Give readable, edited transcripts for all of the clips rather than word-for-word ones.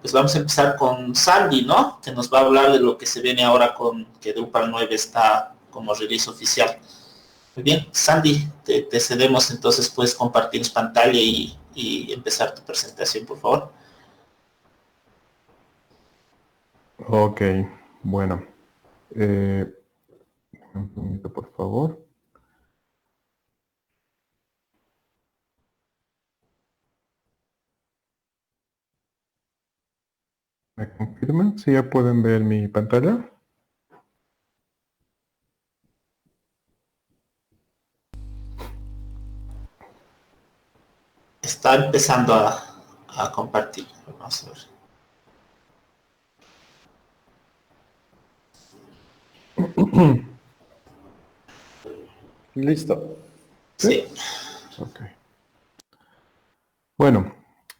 Pues vamos a empezar con Sandy, ¿no? Que nos va a hablar de lo que se viene ahora con que Drupal 9 está como release oficial. Muy bien, Sandy, te cedemos, entonces puedes compartir pantalla y empezar tu presentación, por favor. Ok, bueno. Un momento, por favor. ¿Me confirman si ya pueden ver mi pantalla? Está empezando a compartir. Vamos a ver. Listo. Sí. Ok. Bueno,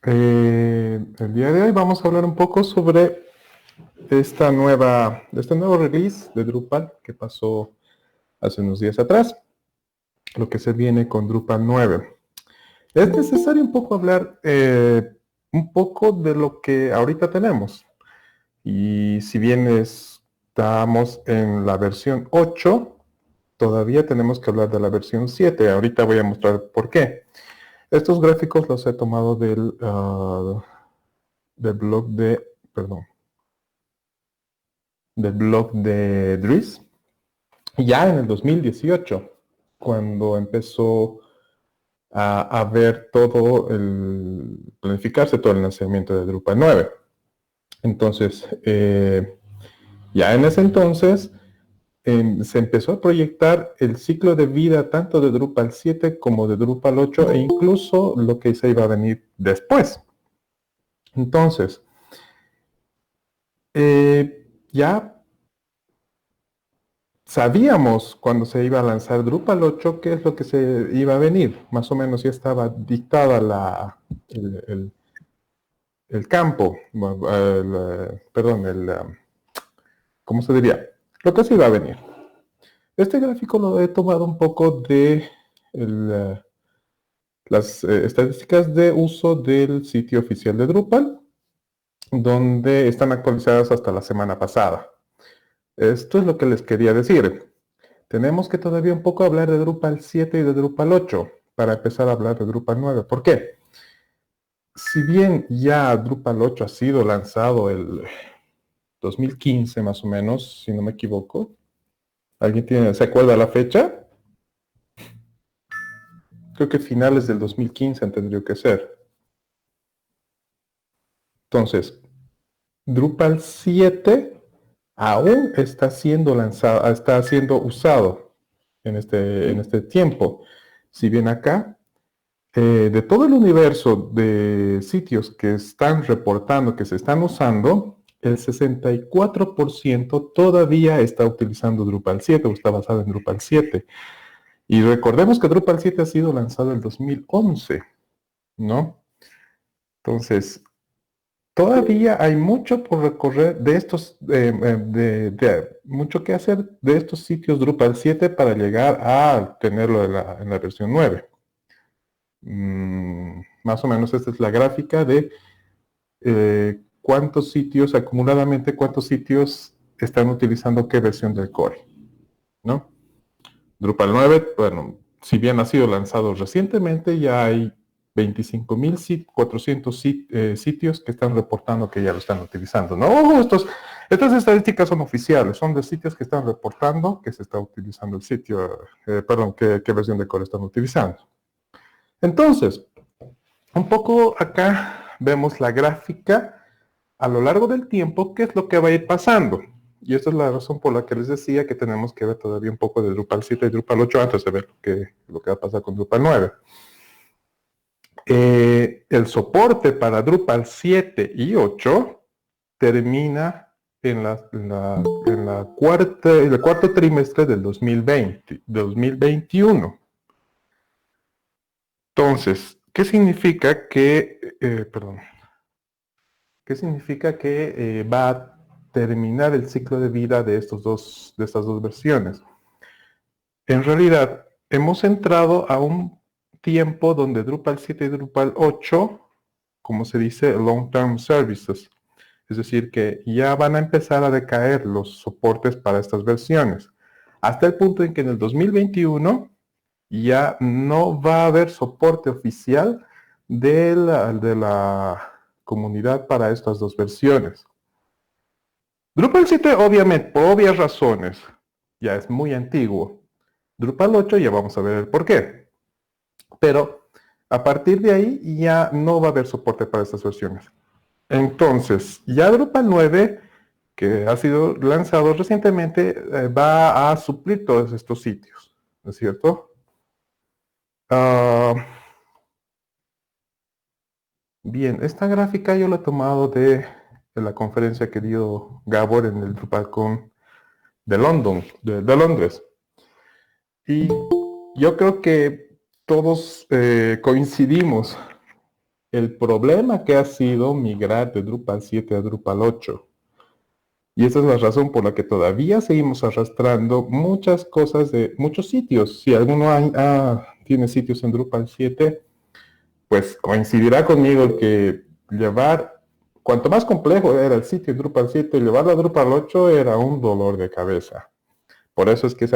el día de hoy vamos a hablar un poco sobre este nuevo release de Drupal que pasó hace unos días atrás, lo que se viene con Drupal 9. Es necesario un poco hablar un poco de lo que ahorita tenemos. Y si bien estamos en la versión 8, todavía tenemos que hablar de la versión 7. Ahorita voy a mostrar por qué. Estos gráficos los he tomado del blog de Dries, ya en el 2018, cuando empezó a ver planificarse todo el lanzamiento de Drupal 9. Entonces, ya en ese entonces se empezó a proyectar el ciclo de vida tanto de Drupal 7 como de Drupal 8 e incluso lo que se iba a venir después. Entonces, ya sabíamos cuando se iba a lanzar Drupal 8 qué es lo que se iba a venir. Más o menos ya estaba dictada el campo, ¿cómo se diría? Lo que se iba a venir. Este gráfico lo he tomado un poco de las estadísticas de uso del sitio oficial de Drupal, donde están actualizadas hasta la semana pasada. Esto es lo que les quería decir. Tenemos que todavía un poco hablar de Drupal 7 y de Drupal 8 para empezar a hablar de Drupal 9. ¿Por qué? Si bien ya Drupal 8 ha sido lanzado el 2015 más o menos, si no me equivoco. ¿Se acuerda la fecha? Creo que finales del 2015 tendría que ser. Entonces, Drupal 7 aún está siendo lanzado, está siendo usado en este tiempo. Si bien acá, de todo el universo de sitios que están reportando, que se están usando, el 64% todavía está utilizando Drupal 7 o está basado en Drupal 7. Y recordemos que Drupal 7 ha sido lanzado en 2011, ¿no? Entonces, todavía hay mucho por recorrer de estos, mucho que hacer de estos sitios Drupal 7 para llegar a tenerlo en la versión 9. Más o menos esta es la gráfica de cuántos sitios, acumuladamente, cuántos sitios están utilizando qué versión del core, ¿no? Drupal 9, bueno, si bien ha sido lanzado recientemente, ya hay 25.400 sitios que están reportando que ya lo están utilizando. No, estas estadísticas son oficiales, son de sitios que están reportando que se está utilizando el sitio, qué versión de core están utilizando. Entonces, un poco acá vemos la gráfica a lo largo del tiempo, qué es lo que va a ir pasando. Y esta es la razón por la que les decía que tenemos que ver todavía un poco de Drupal 7 y Drupal 8 antes de ver lo que va a pasar con Drupal 9. El soporte para Drupal 7 y 8 termina en el cuarto trimestre del 2021. Entonces, ¿qué significa que, ¿qué significa que va a terminar el ciclo de vida de estas dos versiones? En realidad, hemos entrado a un tiempo donde Drupal 7 y Drupal 8 como se dice, long-term services. Es decir, que ya van a empezar a decaer los soportes para estas versiones. Hasta el punto en que en el 2021 ya no va a haber soporte oficial de la comunidad para estas dos versiones. Drupal 7, obviamente, por obvias razones, ya es muy antiguo. Drupal 8 ya vamos a ver el por qué. Pero a partir de ahí ya no va a haber soporte para estas versiones. Entonces, ya Drupal 9, que ha sido lanzado recientemente, va a suplir todos estos sitios, ¿no es cierto? Bien, esta gráfica yo la he tomado de la conferencia que dio Gabor en el DrupalCon de Londres. Y yo creo que todos coincidimos el problema que ha sido migrar de Drupal 7 a Drupal 8. Y esa es la razón por la que todavía seguimos arrastrando muchas cosas de muchos sitios. Si alguno tiene sitios en Drupal 7, pues coincidirá conmigo que cuanto más complejo era el sitio en Drupal 7, llevarlo a Drupal 8 era un dolor de cabeza. Por eso es que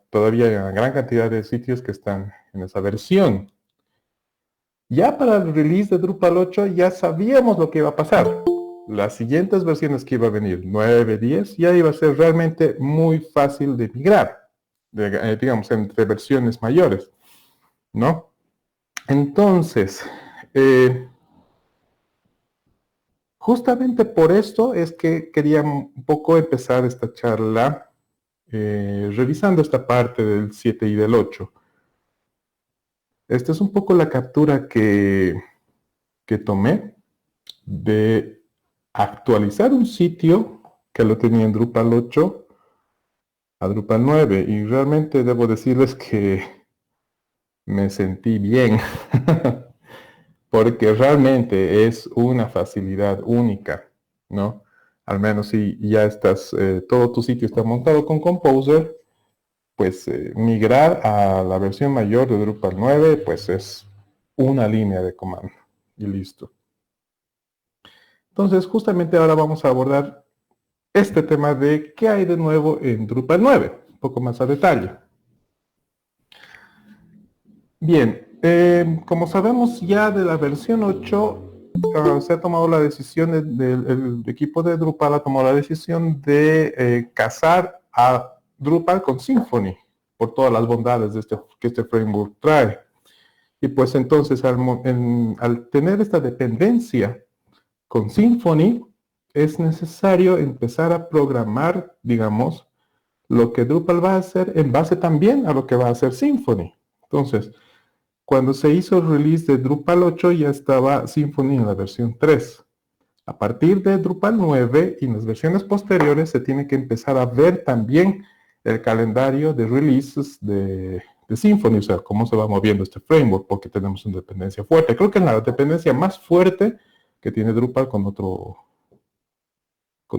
todavía hay una gran cantidad de sitios que están en esa versión. Ya para el release de Drupal 8 ya sabíamos lo que iba a pasar. Las siguientes versiones que iba a venir, 9, 10, ya iba a ser realmente muy fácil de migrar, digamos, entre versiones mayores, ¿no? Entonces, justamente por esto es que quería un poco empezar esta charla revisando esta parte del 7 y del 8. Esta es un poco la captura que tomé de actualizar un sitio que lo tenía en Drupal 8 a Drupal 9 y realmente debo decirles que me sentí bien porque realmente es una facilidad única, ¿no? Al menos si ya todo tu sitio está montado con Composer, pues migrar a la versión mayor de Drupal 9, pues es una línea de comando y listo. Entonces, justamente ahora vamos a abordar este tema de qué hay de nuevo en Drupal 9, un poco más a detalle. Bien, como sabemos ya de la versión 8, se ha tomado la decisión, el equipo de Drupal ha tomado la decisión de casar a Drupal con Symfony, por todas las bondades que este framework trae. Y pues entonces, al tener esta dependencia con Symfony, es necesario empezar a programar, digamos, lo que Drupal va a hacer en base también a lo que va a hacer Symfony. Entonces, cuando se hizo el release de Drupal 8 ya estaba Symfony en la versión 3. A partir de Drupal 9 y en las versiones posteriores se tiene que empezar a ver también el calendario de releases de Symfony, o sea, cómo se va moviendo este framework, porque tenemos una dependencia fuerte. Creo que es la dependencia más fuerte que tiene Drupal con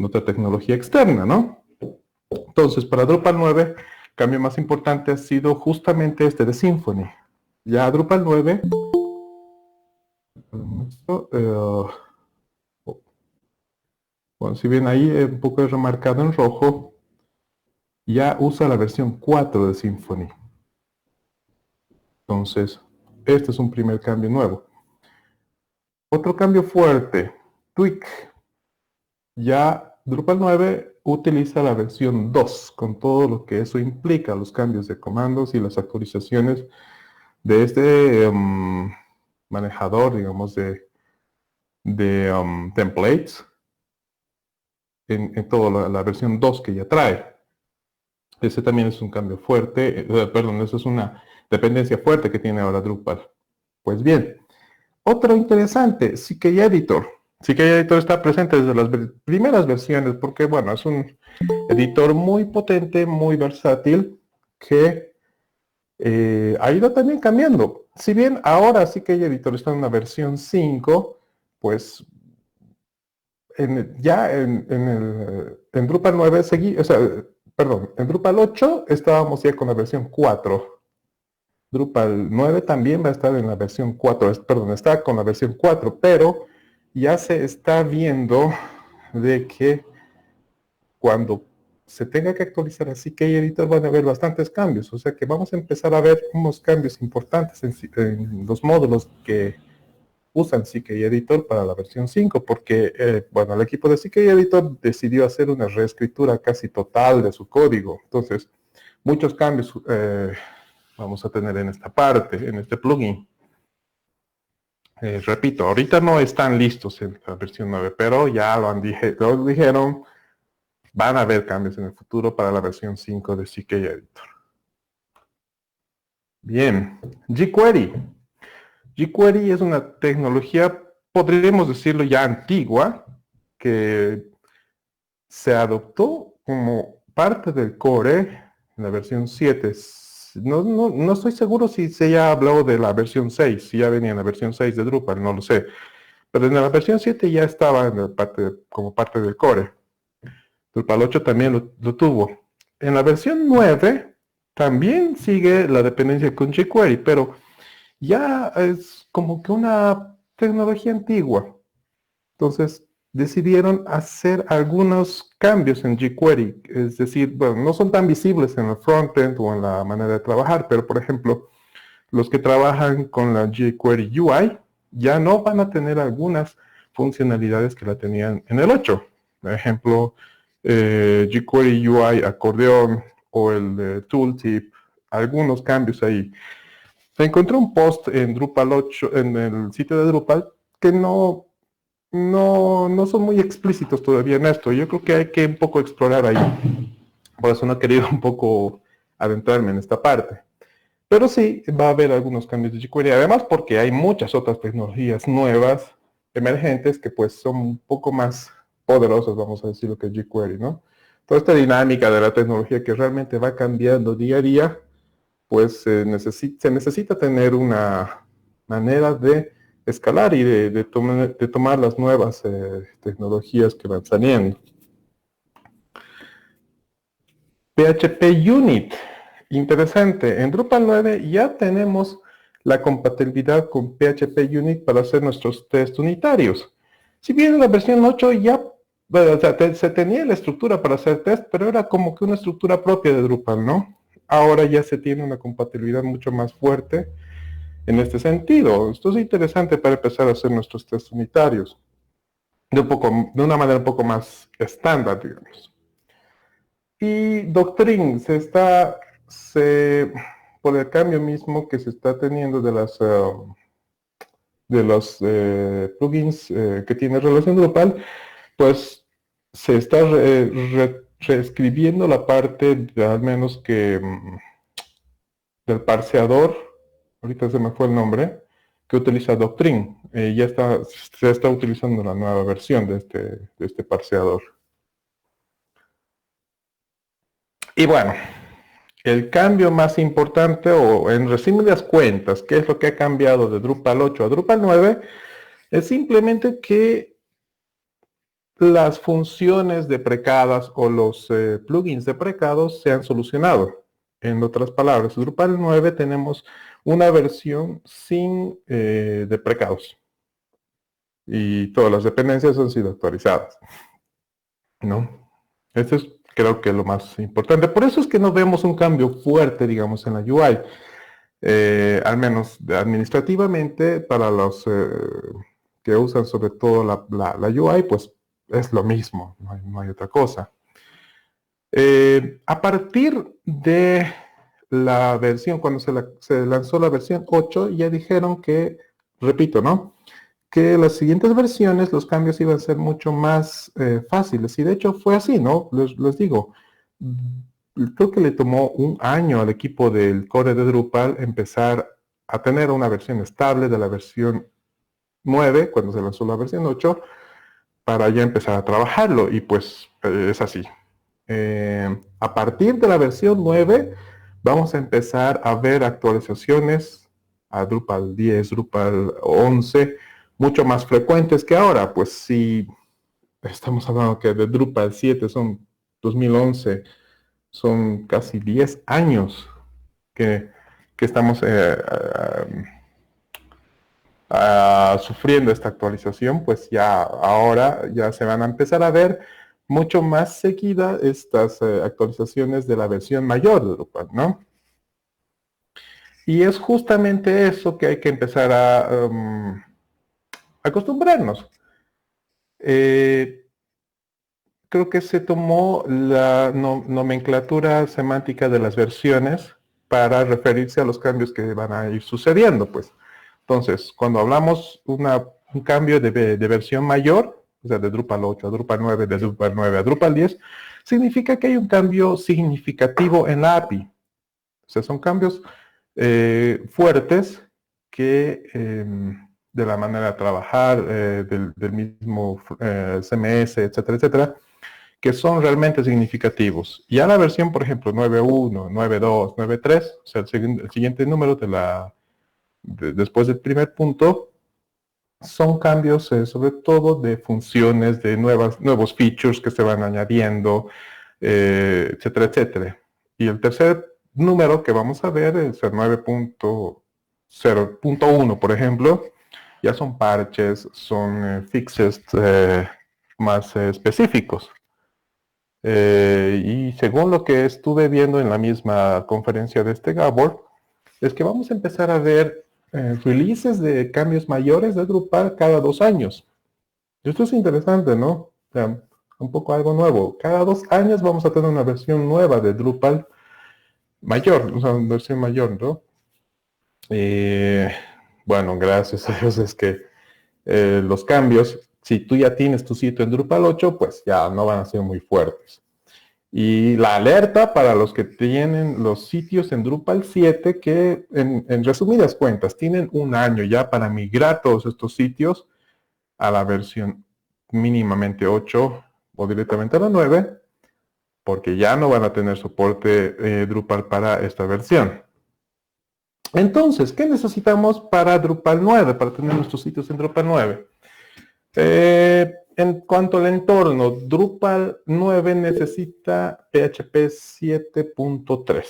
otra tecnología externa, ¿no? Entonces, para Drupal 9, el cambio más importante ha sido justamente este de Symfony. Ya Drupal 9, bueno, si bien ahí un poco es remarcado en rojo, ya usa la versión 4 de Symfony. Entonces, este es un primer cambio nuevo. Otro cambio fuerte, Tweak. Ya Drupal 9 utiliza la versión 2, con todo lo que eso implica, los cambios de comandos y las actualizaciones de este manejador, digamos, de templates, en toda la versión 2 que ya trae. Ese también es un cambio fuerte, eso es una dependencia fuerte que tiene ahora Drupal. Pues bien, otro interesante, CK Editor. CK Editor está presente desde las primeras versiones porque, bueno, es un editor muy potente, muy versátil, que ha ido también cambiando. Si bien ahora CK Editor está en una versión 5, pues en Drupal 9 en Drupal 8 estábamos ya con la versión 4. Drupal 9 también va a estar en la versión 4, está con la versión 4, pero ya se está viendo de que cuando se tenga que actualizar a CK Editor van a haber bastantes cambios, o sea que vamos a empezar a ver unos cambios importantes en los módulos que usan CK Editor para la versión 5, porque bueno, el equipo de CK Editor decidió hacer una reescritura casi total de su código, entonces muchos cambios vamos a tener en esta parte, en este plugin. Repito, ahorita no están listos en la versión 9, pero ya lo dijeron, van a haber cambios en el futuro para la versión 5 de CK Editor. Bien, jQuery. jQuery es una tecnología, podríamos decirlo ya antigua, que se adoptó como parte del core en la versión 7. No estoy seguro si se ya habló de la versión 6, si ya venía en la versión 6 de Drupal, no lo sé. Pero en la versión 7 ya estaba como parte del core. Drupal 8 también lo tuvo. En la versión 9 también sigue la dependencia con jQuery, pero ya es como que una tecnología antigua. Entonces decidieron hacer algunos cambios en jQuery. Es decir, bueno, no son tan visibles en el frontend o en la manera de trabajar, pero por ejemplo, los que trabajan con la jQuery UI ya no van a tener algunas funcionalidades que la tenían en el 8. Por ejemplo, jQuery UI acordeón o el tooltip, algunos cambios ahí. Encontré un post en Drupal 8, en el sitio de Drupal, que no son muy explícitos todavía en esto. Yo creo que hay que un poco explorar ahí. Por eso no he querido un poco adentrarme en esta parte. Pero sí, va a haber algunos cambios de jQuery. Además, porque hay muchas otras tecnologías nuevas, emergentes, que pues son un poco más poderosas, vamos a decirlo, que jQuery, ¿no? Toda esta dinámica de la tecnología que realmente va cambiando día a día, pues se necesita tener una manera de escalar y de tomar las nuevas tecnologías que van saliendo. PHP Unit. Interesante. En Drupal 9 ya tenemos la compatibilidad con PHP Unit para hacer nuestros test unitarios. Si bien en la versión 8 ya bueno, o sea, se tenía la estructura para hacer test, pero era como que una estructura propia de Drupal, ¿no? Ahora ya se tiene una compatibilidad mucho más fuerte en este sentido. Esto es interesante para empezar a hacer nuestros test unitarios de una manera un poco más estándar, digamos. Y Doctrine por el cambio mismo que se está teniendo de los plugins que tiene relación Drupal, pues se está reescribiendo la parte al menos que del parseador, ahorita se me fue el nombre, que utiliza Doctrine. Se está utilizando la nueva versión de este parseador. Y bueno, el cambio más importante, o en resumidas cuentas, ¿qué es lo que ha cambiado de Drupal 8 a Drupal 9? Es simplemente que las funciones deprecadas o los plugins deprecados se han solucionado. En otras palabras, en Drupal 9 tenemos una versión sin deprecados. Y todas las dependencias han sido actualizadas, ¿no? Esto es, creo que, lo más importante. Por eso es que no vemos un cambio fuerte, digamos, en la UI. Al menos administrativamente, para los que usan sobre todo la UI, pues es lo mismo, no hay otra cosa. A partir de la versión, cuando se lanzó la versión 8, ya dijeron que, repito, ¿no? Que las siguientes versiones los cambios iban a ser mucho más fáciles. Y de hecho fue así, ¿no? Les digo, creo que le tomó un año al equipo del core de Drupal empezar a tener una versión estable de la versión 9, cuando se lanzó la versión 8, para ya empezar a trabajarlo. Y pues es así. A partir de la versión 9, vamos a empezar a ver actualizaciones a Drupal 10, Drupal 11, mucho más frecuentes que ahora. Pues si estamos hablando que de Drupal 7 son 2011, son casi 10 años que estamos sufriendo esta actualización, pues ya ahora ya se van a empezar a ver mucho más seguida estas actualizaciones de la versión mayor de Drupal, ¿no? Y es justamente eso que hay que empezar a acostumbrarnos. Creo que se tomó la nomenclatura semántica de las versiones para referirse a los cambios que van a ir sucediendo, pues. Entonces, cuando hablamos un cambio de versión mayor, o sea, de Drupal 8 a Drupal 9, de Drupal 9 a Drupal 10, significa que hay un cambio significativo en la API. O sea, son cambios fuertes que de la manera de trabajar, del mismo CMS, etcétera, etcétera, que son realmente significativos. Ya la versión, por ejemplo, 9.1, 9.2, 9.3, o sea, el siguiente número después del primer punto, son cambios sobre todo de funciones, de nuevos features que se van añadiendo, etcétera, etcétera. Y el tercer número que vamos a ver es el 9.0.1, por ejemplo. Ya son parches, son fixes más específicos. Y según lo que estuve viendo en la misma conferencia de este Gabor, es que vamos a empezar a ver releases de cambios mayores de Drupal cada 2 años. Esto es interesante, ¿no? O sea, un poco algo nuevo. Cada 2 años vamos a tener una versión nueva de Drupal mayor, o sea, una versión mayor, ¿no? Bueno, gracias a Dios es que los cambios, si tú ya tienes tu sitio en Drupal 8, pues ya no van a ser muy fuertes. Y la alerta para los que tienen los sitios en Drupal 7, que en resumidas cuentas tienen 1 año ya para migrar todos estos sitios a la versión mínimamente 8 o directamente a la 9, porque ya no van a tener soporte Drupal para esta versión. Entonces, ¿qué necesitamos para Drupal 9, para tener nuestros sitios en Drupal 9? En cuanto al entorno, Drupal 9 necesita PHP 7.3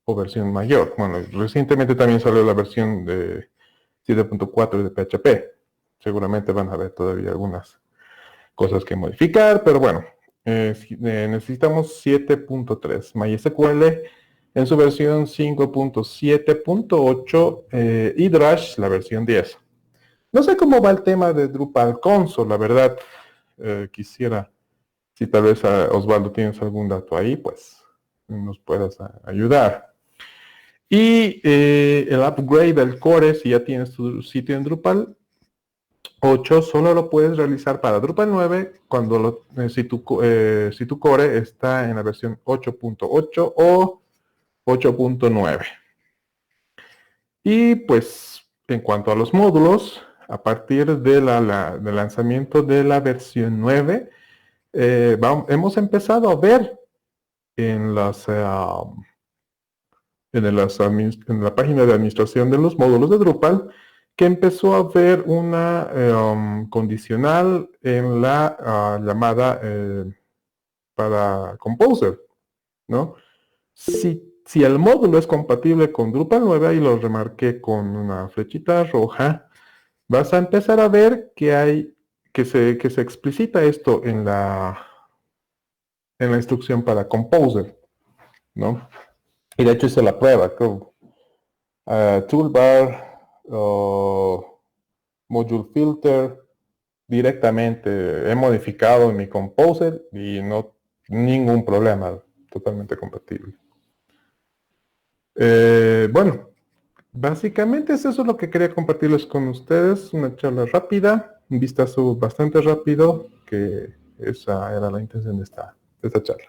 o versión mayor. Bueno, recientemente también salió la versión de 7.4 de PHP. Seguramente van a ver todavía algunas cosas que modificar, pero bueno, necesitamos 7.3. MySQL en su versión 5.7.8 y Drush la versión 10. No sé cómo va el tema de Drupal Console, la verdad. Quisiera, si tal vez Osvaldo tienes algún dato ahí, pues nos puedas ayudar. Y el upgrade del core, si ya tienes tu sitio en Drupal 8, solo lo puedes realizar para Drupal 9 cuando si tu core está en la versión 8.8 o 8.9. Y pues en cuanto a los módulos, a partir del lanzamiento de la versión 9, hemos empezado a ver en la página de administración de los módulos de Drupal que empezó a haber una condicional en la llamada para Composer, ¿no? Si el módulo es compatible con Drupal 9, ahí lo remarqué con una flechita roja, vas a empezar a ver que se explicita esto en la instrucción para Composer, ¿no? Y de hecho hice la prueba, toolbar, module filter, directamente he modificado en mi Composer y no ningún problema, totalmente compatible. Bueno, básicamente es eso lo que quería compartirles con ustedes, una charla rápida, un vistazo bastante rápido, que esa era la intención de esta charla.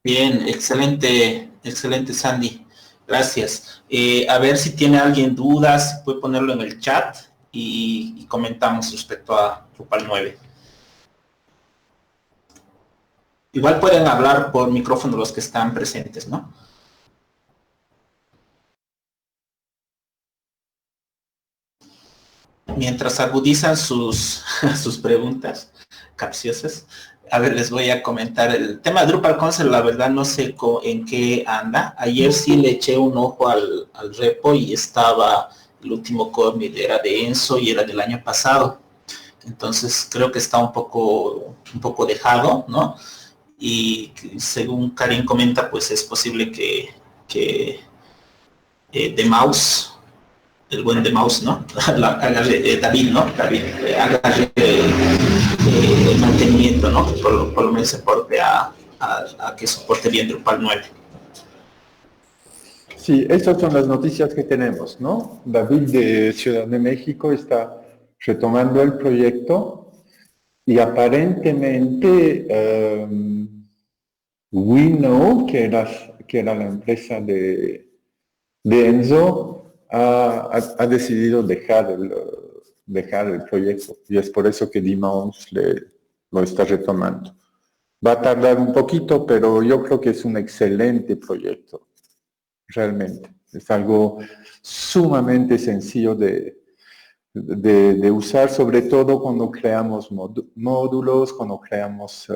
Bien, excelente, excelente Sandy. Gracias. A ver si tiene alguien dudas, puede ponerlo en el chat y comentamos respecto a Drupal 9. Igual pueden hablar por micrófono los que están presentes, ¿no? Mientras agudizan sus preguntas capciosas, A ver, les voy a comentar el tema de Drupal Console. La verdad no sé en qué anda. Ayer sí le eché un ojo al repo y estaba, el último commit era de Enzo y era del año pasado. Entonces creo que está un poco dejado, ¿no? Y según Karim comenta, pues es posible que de Mouse, el buen de Mouse, ¿no? David, ¿no? David, hágale el mantenimiento, ¿no? Por lo menos se porte a que soporte bien Drupal 9. Sí, estas son las noticias que tenemos, ¿no? David de Ciudad de México está retomando el proyecto y aparentemente WeKnow, que era la empresa de Enzo, ha decidido dejar el proyecto y es por eso que Dimons lo está retomando. Va a tardar un poquito, pero yo creo que es un excelente proyecto, realmente. Es algo sumamente sencillo de usar, sobre todo cuando creamos módulos, cuando creamos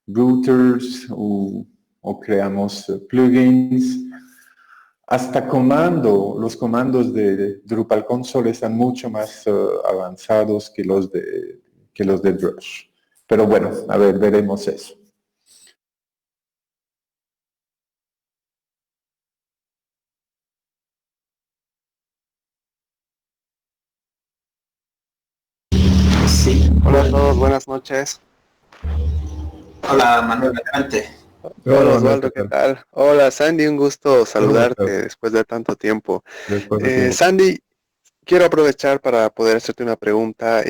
routers o creamos plugins. Hasta los comandos de Drupal Console están mucho más avanzados que los de Drush. Pero bueno, a ver, veremos eso. Sí. Hola a todos, buenas noches. Hola Manuel, adelante. Hola Osvaldo, ¿qué tal? Hola Sandy, un gusto saludarte estás? después de tanto tiempo. Después de tiempo. Sandy, quiero aprovechar para poder hacerte una pregunta.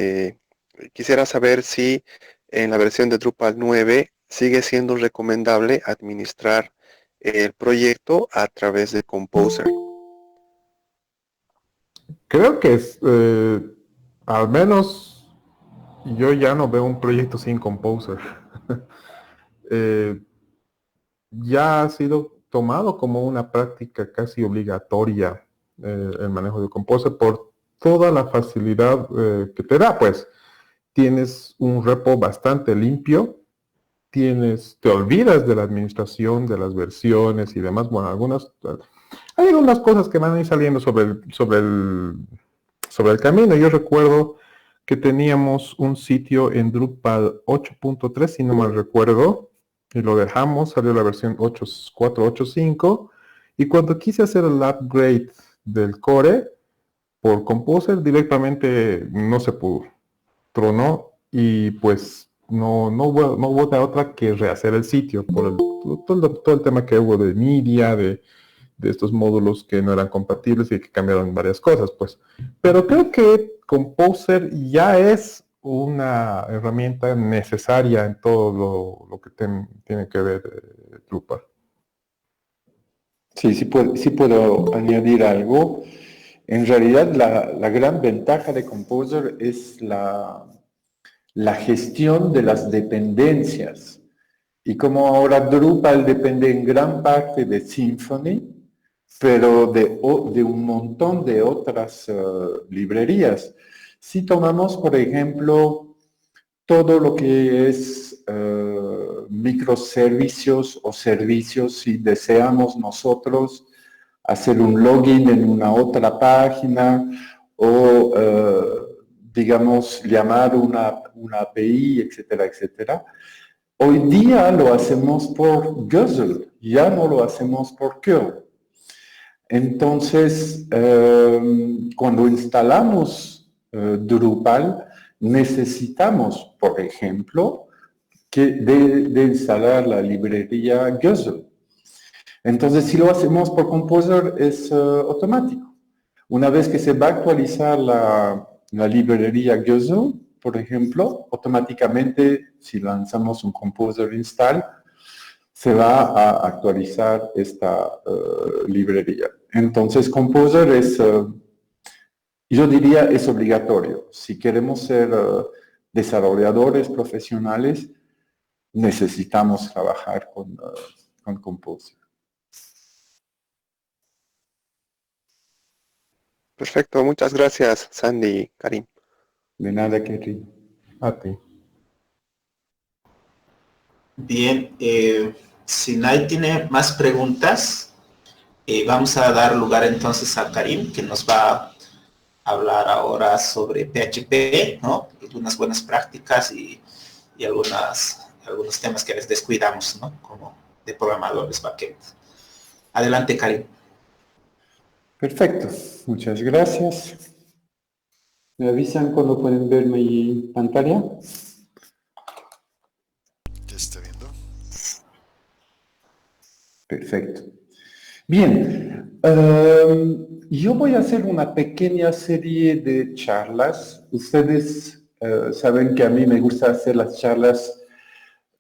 Quisiera saber si en la versión de Drupal 9 sigue siendo recomendable administrar el proyecto a través de Composer. Creo que al menos yo ya no veo un proyecto sin Composer. Ya ha sido tomado como una práctica casi obligatoria el manejo de Composer por toda la facilidad que te da, pues. Tienes un repo bastante limpio, te olvidas de la administración, de las versiones y demás. Bueno, hay algunas cosas que van a ir saliendo sobre el camino. Yo recuerdo que teníamos un sitio en Drupal 8.3, si no mal recuerdo, y lo dejamos, salió la versión 8.4.8.5, y cuando quise hacer el upgrade del core por Composer, directamente no se pudo, tronó, y pues no hubo otra que rehacer el sitio por todo el tema que hubo de media, de estos módulos que no eran compatibles y que cambiaron varias cosas, pues. Pero creo que Composer ya es una herramienta necesaria en todo lo que tiene que ver Drupal. Sí puedo añadir algo. En realidad, la gran ventaja de Composer es la gestión de las dependencias. Y como ahora Drupal depende en gran parte de Symfony, pero de un montón de otras librerías. Si tomamos, por ejemplo, todo lo que es microservicios o servicios, si deseamos nosotros hacer un login en una otra página o, digamos, llamar una API, etcétera, etcétera. Hoy día lo hacemos por Guzzle, ya no lo hacemos por curl. Entonces, cuando instalamos Drupal, necesitamos, por ejemplo, de instalar la librería Guzzle. Entonces, si lo hacemos por Composer, es automático. Una vez que se va a actualizar la librería Guzzle, por ejemplo, automáticamente, si lanzamos un Composer install, se va a actualizar esta librería. Entonces, Composer yo diría, es obligatorio. Si queremos ser desarrolladores profesionales, necesitamos trabajar con Composer. Perfecto, muchas gracias Sandy y Karim. De nada, Kerry. A ti. Bien, si nadie tiene más preguntas, vamos a dar lugar entonces a Karim, que nos va a hablar ahora sobre PHP, ¿no? Algunas buenas prácticas y algunos temas que les descuidamos, ¿no? Como de programadores backend. Adelante, Karim. Perfecto, muchas gracias. ¿Me avisan cuando pueden ver mi pantalla? Ya está viendo. Perfecto. Bien, yo voy a hacer una pequeña serie de charlas. Ustedes saben que a mí me gusta hacer las charlas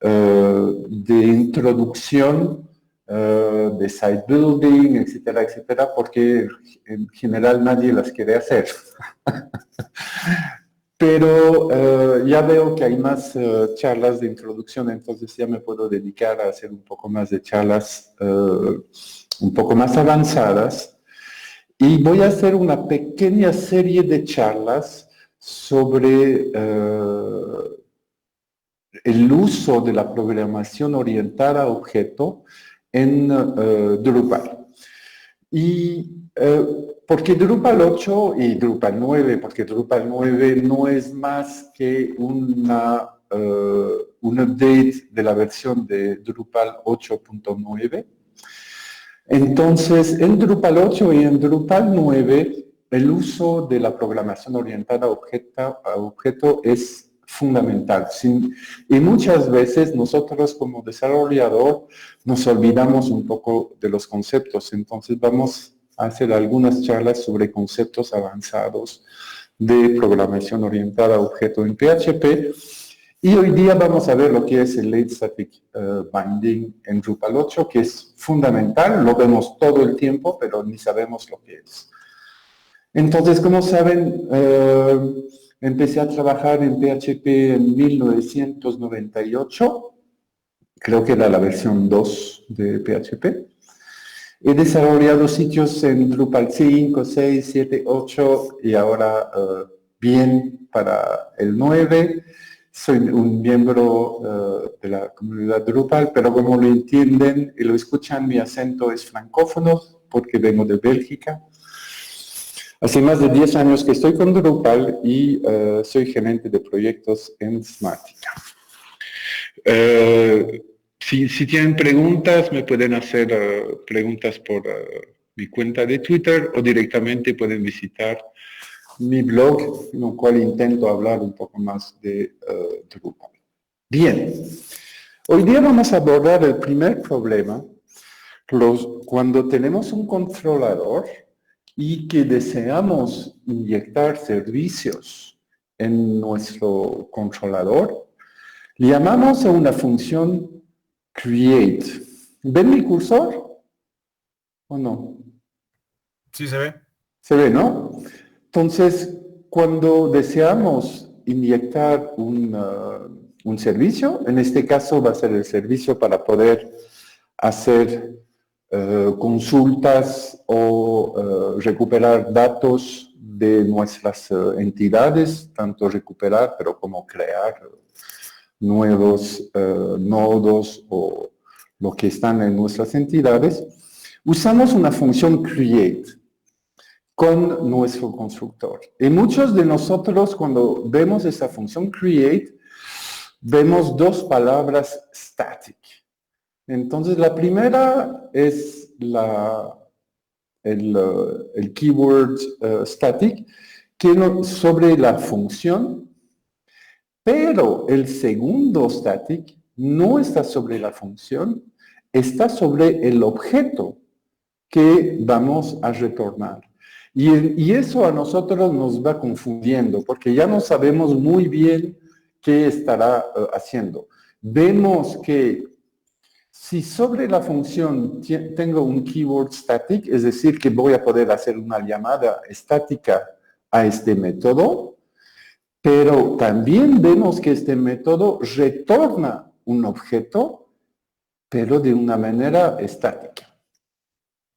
de introducción, de site building, etcétera, etcétera, porque en general nadie las quiere hacer. Pero ya veo que hay más charlas de introducción, entonces ya me puedo dedicar a hacer un poco más de charlas un poco más avanzadas. Y voy a hacer una pequeña serie de charlas sobre el uso de la programación orientada a objeto en Drupal. Y porque Drupal 8 y Drupal 9, porque Drupal 9 no es más que un update de la versión de Drupal 8.9. Entonces, en Drupal 8 y en Drupal 9, el uso de la programación orientada a objeto es fundamental. Y muchas veces nosotros como desarrollador nos olvidamos un poco de los conceptos. Entonces vamos a hacer algunas charlas sobre conceptos avanzados de programación orientada a objeto en PHP. Y hoy día vamos a ver lo que es el Late Static Binding en Drupal 8, que es fundamental, lo vemos todo el tiempo, pero ni sabemos lo que es. Entonces, como saben, empecé a trabajar en PHP en 1998, creo que era la versión 2 de PHP. He desarrollado sitios en Drupal 5, 6, 7, 8 y ahora bien para el 9. Soy un miembro de la comunidad Drupal, pero como lo entienden y lo escuchan, mi acento es francófono porque vengo de Bélgica. Hace más de 10 años que estoy con Drupal y soy gerente de proyectos en Smartica. Si tienen preguntas, me pueden hacer preguntas por mi cuenta de Twitter o directamente pueden visitar mi blog, en el cual intento hablar un poco más de Drupal. Bien, hoy día vamos a abordar el primer problema. Cuando tenemos un controlador y que deseamos inyectar servicios en nuestro controlador, le llamamos a una función create. ¿Ven mi cursor? ¿O no? Sí, se ve. Se ve, ¿no? Entonces, cuando deseamos inyectar un servicio, en este caso va a ser el servicio para poder hacer consultas o recuperar datos de nuestras entidades, tanto recuperar, pero como crear nuevos nodos o lo que están en nuestras entidades, usamos una función create con nuestro constructor. Y muchos de nosotros, cuando vemos esa función create, vemos dos palabras static. Entonces, la primera es el keyword static, que sobre la función, pero el segundo static no está sobre la función, está sobre el objeto que vamos a retornar. Y eso a nosotros nos va confundiendo, porque ya no sabemos muy bien qué estará haciendo. Vemos que si sobre la función tengo un keyword static, es decir, que voy a poder hacer una llamada estática a este método, pero también vemos que este método retorna un objeto, pero de una manera estática.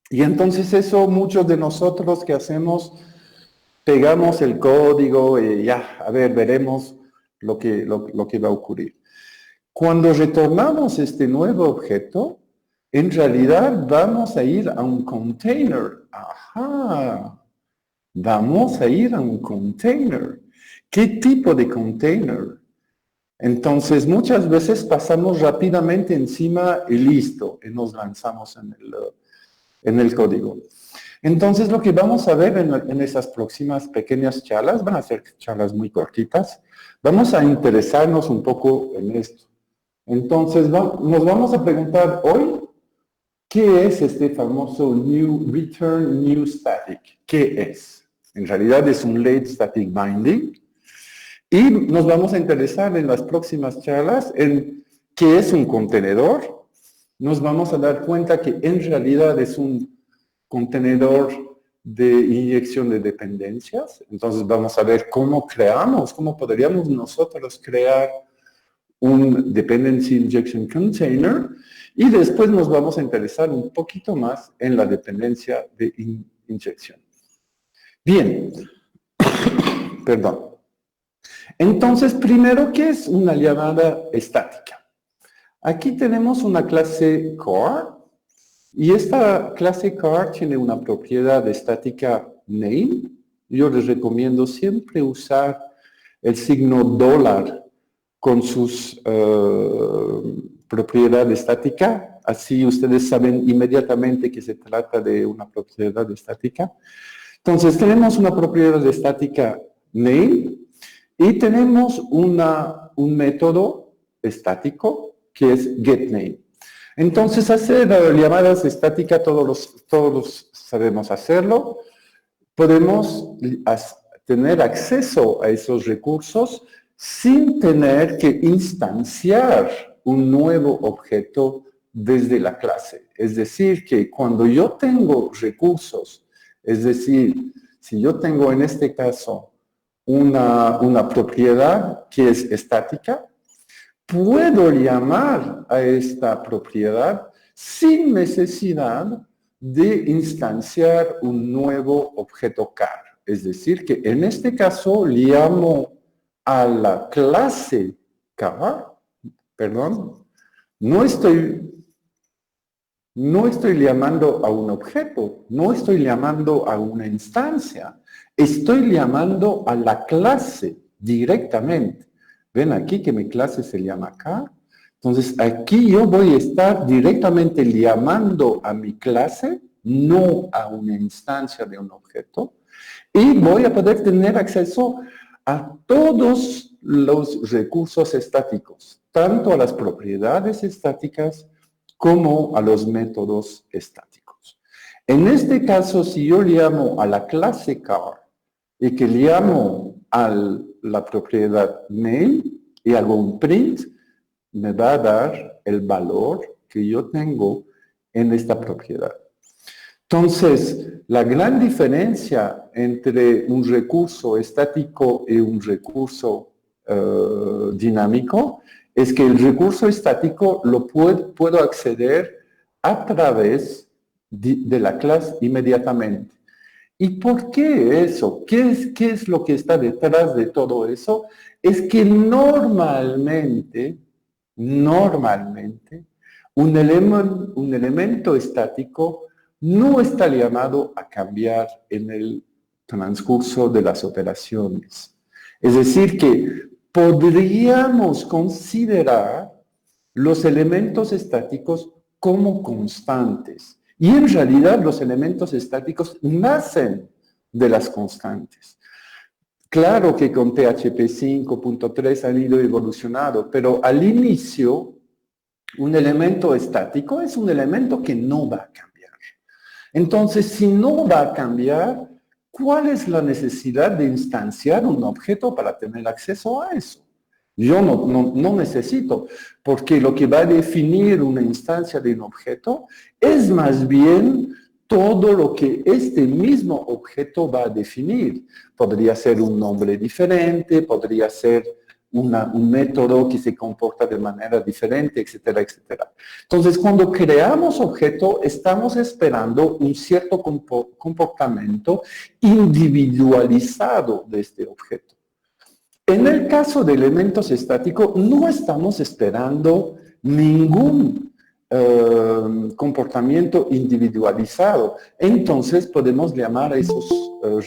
Y entonces eso muchos de nosotros que hacemos, pegamos el código y ya, a ver, veremos lo que va a ocurrir. Cuando retornamos este nuevo objeto, en realidad vamos a ir a un container. Ajá. Vamos a ir a un container. ¿Qué tipo de container? Entonces, muchas veces pasamos rápidamente encima y listo, y nos lanzamos en el código. Entonces, lo que vamos a ver en esas próximas pequeñas charlas, van a ser charlas muy cortitas, vamos a interesarnos un poco en esto. Entonces, nos vamos a preguntar hoy, ¿qué es este famoso return new static? ¿Qué es? En realidad es un late static binding. Y nos vamos a interesar en las próximas charlas en qué es un contenedor. Nos vamos a dar cuenta que en realidad es un contenedor de inyección de dependencias. Entonces vamos a ver cómo podríamos nosotros crear un Dependency Injection Container. Y después nos vamos a interesar un poquito más en la dependencia de inyección. Bien, perdón. Entonces, primero, ¿qué es una llamada estática? Aquí tenemos una clase car, y esta clase car tiene una propiedad estática name. Yo les recomiendo siempre usar el signo $, con sus propiedad estática, así ustedes saben inmediatamente que se trata de una propiedad estática. Entonces tenemos una propiedad estática name y tenemos un método estático que es getName. Entonces hacer llamadas estáticas todos sabemos hacerlo. Podemos tener acceso a esos recursos sin tener que instanciar un nuevo objeto desde la clase. Es decir, que cuando yo tengo recursos, es decir, si yo tengo en este caso una propiedad que es estática, puedo llamar a esta propiedad sin necesidad de instanciar un nuevo objeto car. Es decir, que en este caso llamo a la clase car, no estoy llamando a un objeto, no estoy llamando a una instancia, estoy llamando a la clase directamente. Ven aquí que mi clase se llama car. Entonces aquí yo voy a estar directamente llamando a mi clase, no a una instancia de un objeto, y voy a poder tener acceso a todos los recursos estáticos, tanto a las propiedades estáticas como a los métodos estáticos. En este caso, si yo llamo a la clase car y que llamo a la propiedad name y hago un print, me va a dar el valor que yo tengo en esta propiedad. Entonces, la gran diferencia entre un recurso estático y un recurso dinámico es que el recurso estático lo puedo acceder a través de la clase inmediatamente. ¿Y por qué eso? ¿Qué es lo que está detrás de todo eso? Es que normalmente, un elemento estático no está llamado a cambiar en el transcurso de las operaciones. Es decir, que podríamos considerar los elementos estáticos como constantes. Y en realidad los elementos estáticos nacen de las constantes. Claro que con PHP 5.3 han ido evolucionando, pero al inicio un elemento estático es un elemento que no va a cambiar. Entonces, si no va a cambiar, ¿cuál es la necesidad de instanciar un objeto para tener acceso a eso? Yo no necesito, porque lo que va a definir una instancia de un objeto es más bien todo lo que este mismo objeto va a definir. Podría ser un nombre diferente, podría ser un método que se comporta de manera diferente, etcétera, etcétera. Entonces, cuando creamos objeto, estamos esperando un cierto comportamiento individualizado de este objeto. En el caso de elementos estáticos, no estamos esperando ningún comportamiento individualizado. Entonces podemos llamar a esos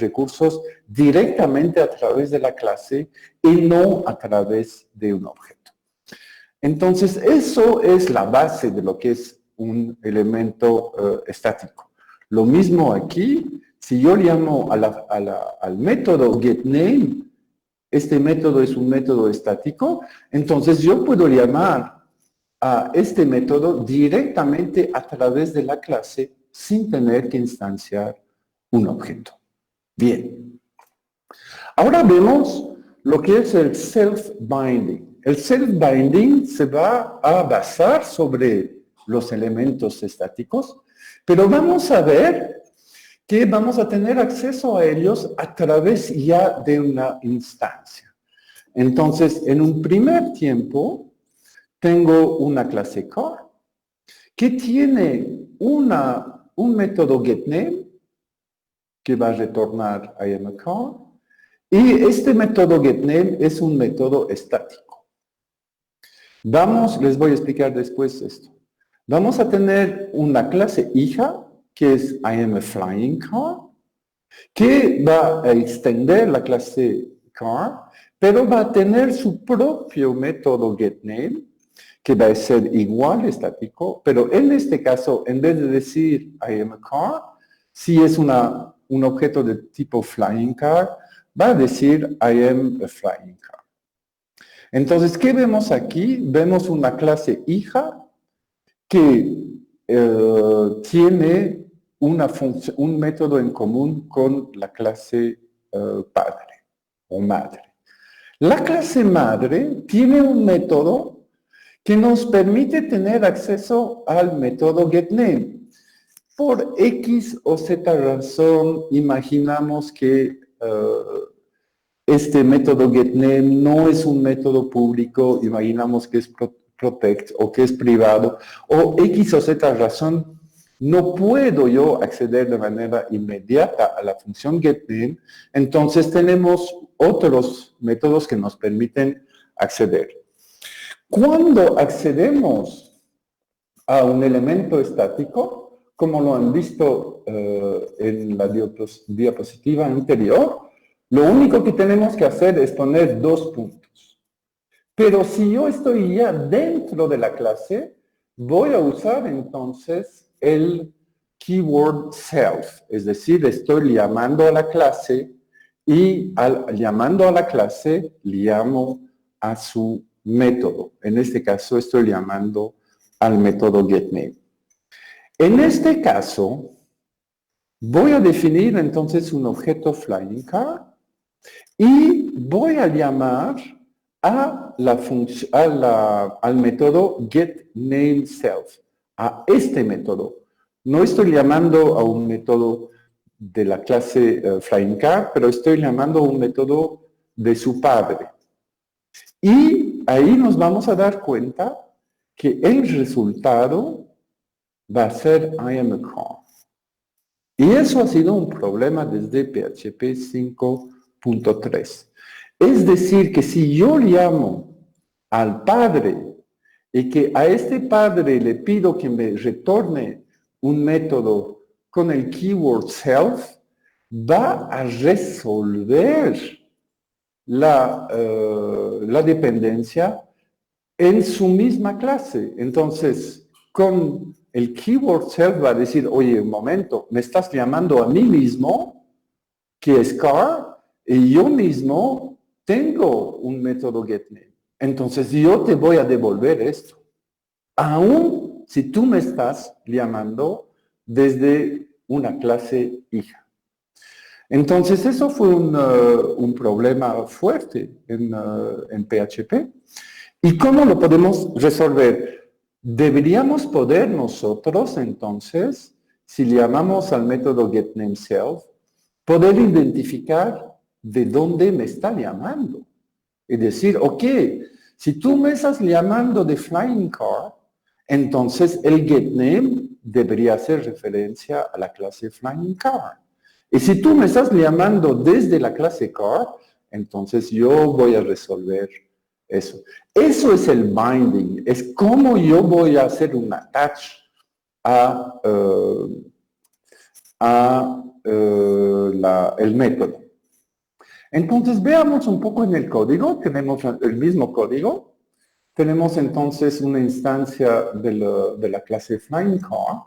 recursos directamente a través de la clase y no a través de un objeto. Entonces eso es la base de lo que es un elemento estático. Lo mismo aquí, si yo llamo al método getName, este método es un método estático, entonces yo puedo llamar a este método directamente a través de la clase sin tener que instanciar un objeto. Bien. Ahora vemos lo que es el self-binding. El self-binding se va a basar sobre los elementos estáticos, pero vamos a ver que vamos a tener acceso a ellos a través ya de una instancia. Entonces, en un primer tiempo, tengo una clase car que tiene un método getName que va a retornar IAMACar, y este método getName es un método estático. Les voy a explicar después esto. Vamos a tener una clase hija que es IAMFlyingCar, que va a extender la clase car, pero va a tener su propio método getName, que va a ser igual estático, pero en este caso, en vez de decir IAMCar, si es un objeto de tipo FlyingCar, va a decir IAMFlyingCar. Entonces, ¿qué vemos aquí? Vemos una clase hija que tiene un método en común con la clase padre o madre. La clase madre tiene un método que nos permite tener acceso al método getName. Por X o Z razón, imaginamos que este método getName no es un método público, imaginamos que es protect o que es privado, o X o Z razón, no puedo yo acceder de manera inmediata a la función getName, entonces tenemos otros métodos que nos permiten acceder. Cuando accedemos a un elemento estático, como lo han visto en la diapositiva anterior, lo único que tenemos que hacer es poner 2 puntos. Pero si yo estoy ya dentro de la clase, voy a usar entonces el keyword self, es decir, estoy llamando a la clase y llamando a la clase, llamo a su método. En este caso estoy llamando al método getName. En este caso, voy a definir entonces un objeto FlyingCar y voy a llamar al método getNameSelf, a este método. No estoy llamando a un método de la clase FlyingCar, pero estoy llamando a un método de su padre. Y ahí nos vamos a dar cuenta que el resultado va a ser IAMCar. Y eso ha sido un problema desde PHP 5.3. Es decir, que si yo llamo al padre y que a este padre le pido que me retorne un método con el keyword self, va a resolver la dependencia en su misma clase. Entonces, con el keyword self va a decir, oye, un momento, me estás llamando a mí mismo, que es car, y yo mismo tengo un método getName. Entonces, yo te voy a devolver esto, aun si tú me estás llamando desde una clase hija. Entonces, eso fue un problema fuerte en PHP. ¿Y cómo lo podemos resolver? Deberíamos poder nosotros, entonces, si llamamos al método getNameSelf, poder identificar de dónde me está llamando. Es decir, ok, si tú me estás llamando de FlyingCar, entonces el getName debería hacer referencia a la clase FlyingCar. Y si tú me estás llamando desde la clase car, Entonces yo voy a resolver eso. Eso es el binding, es cómo yo voy a hacer un attach el método. Entonces veamos un poco en el código, tenemos el mismo código, tenemos entonces una instancia de la clase FlyingCar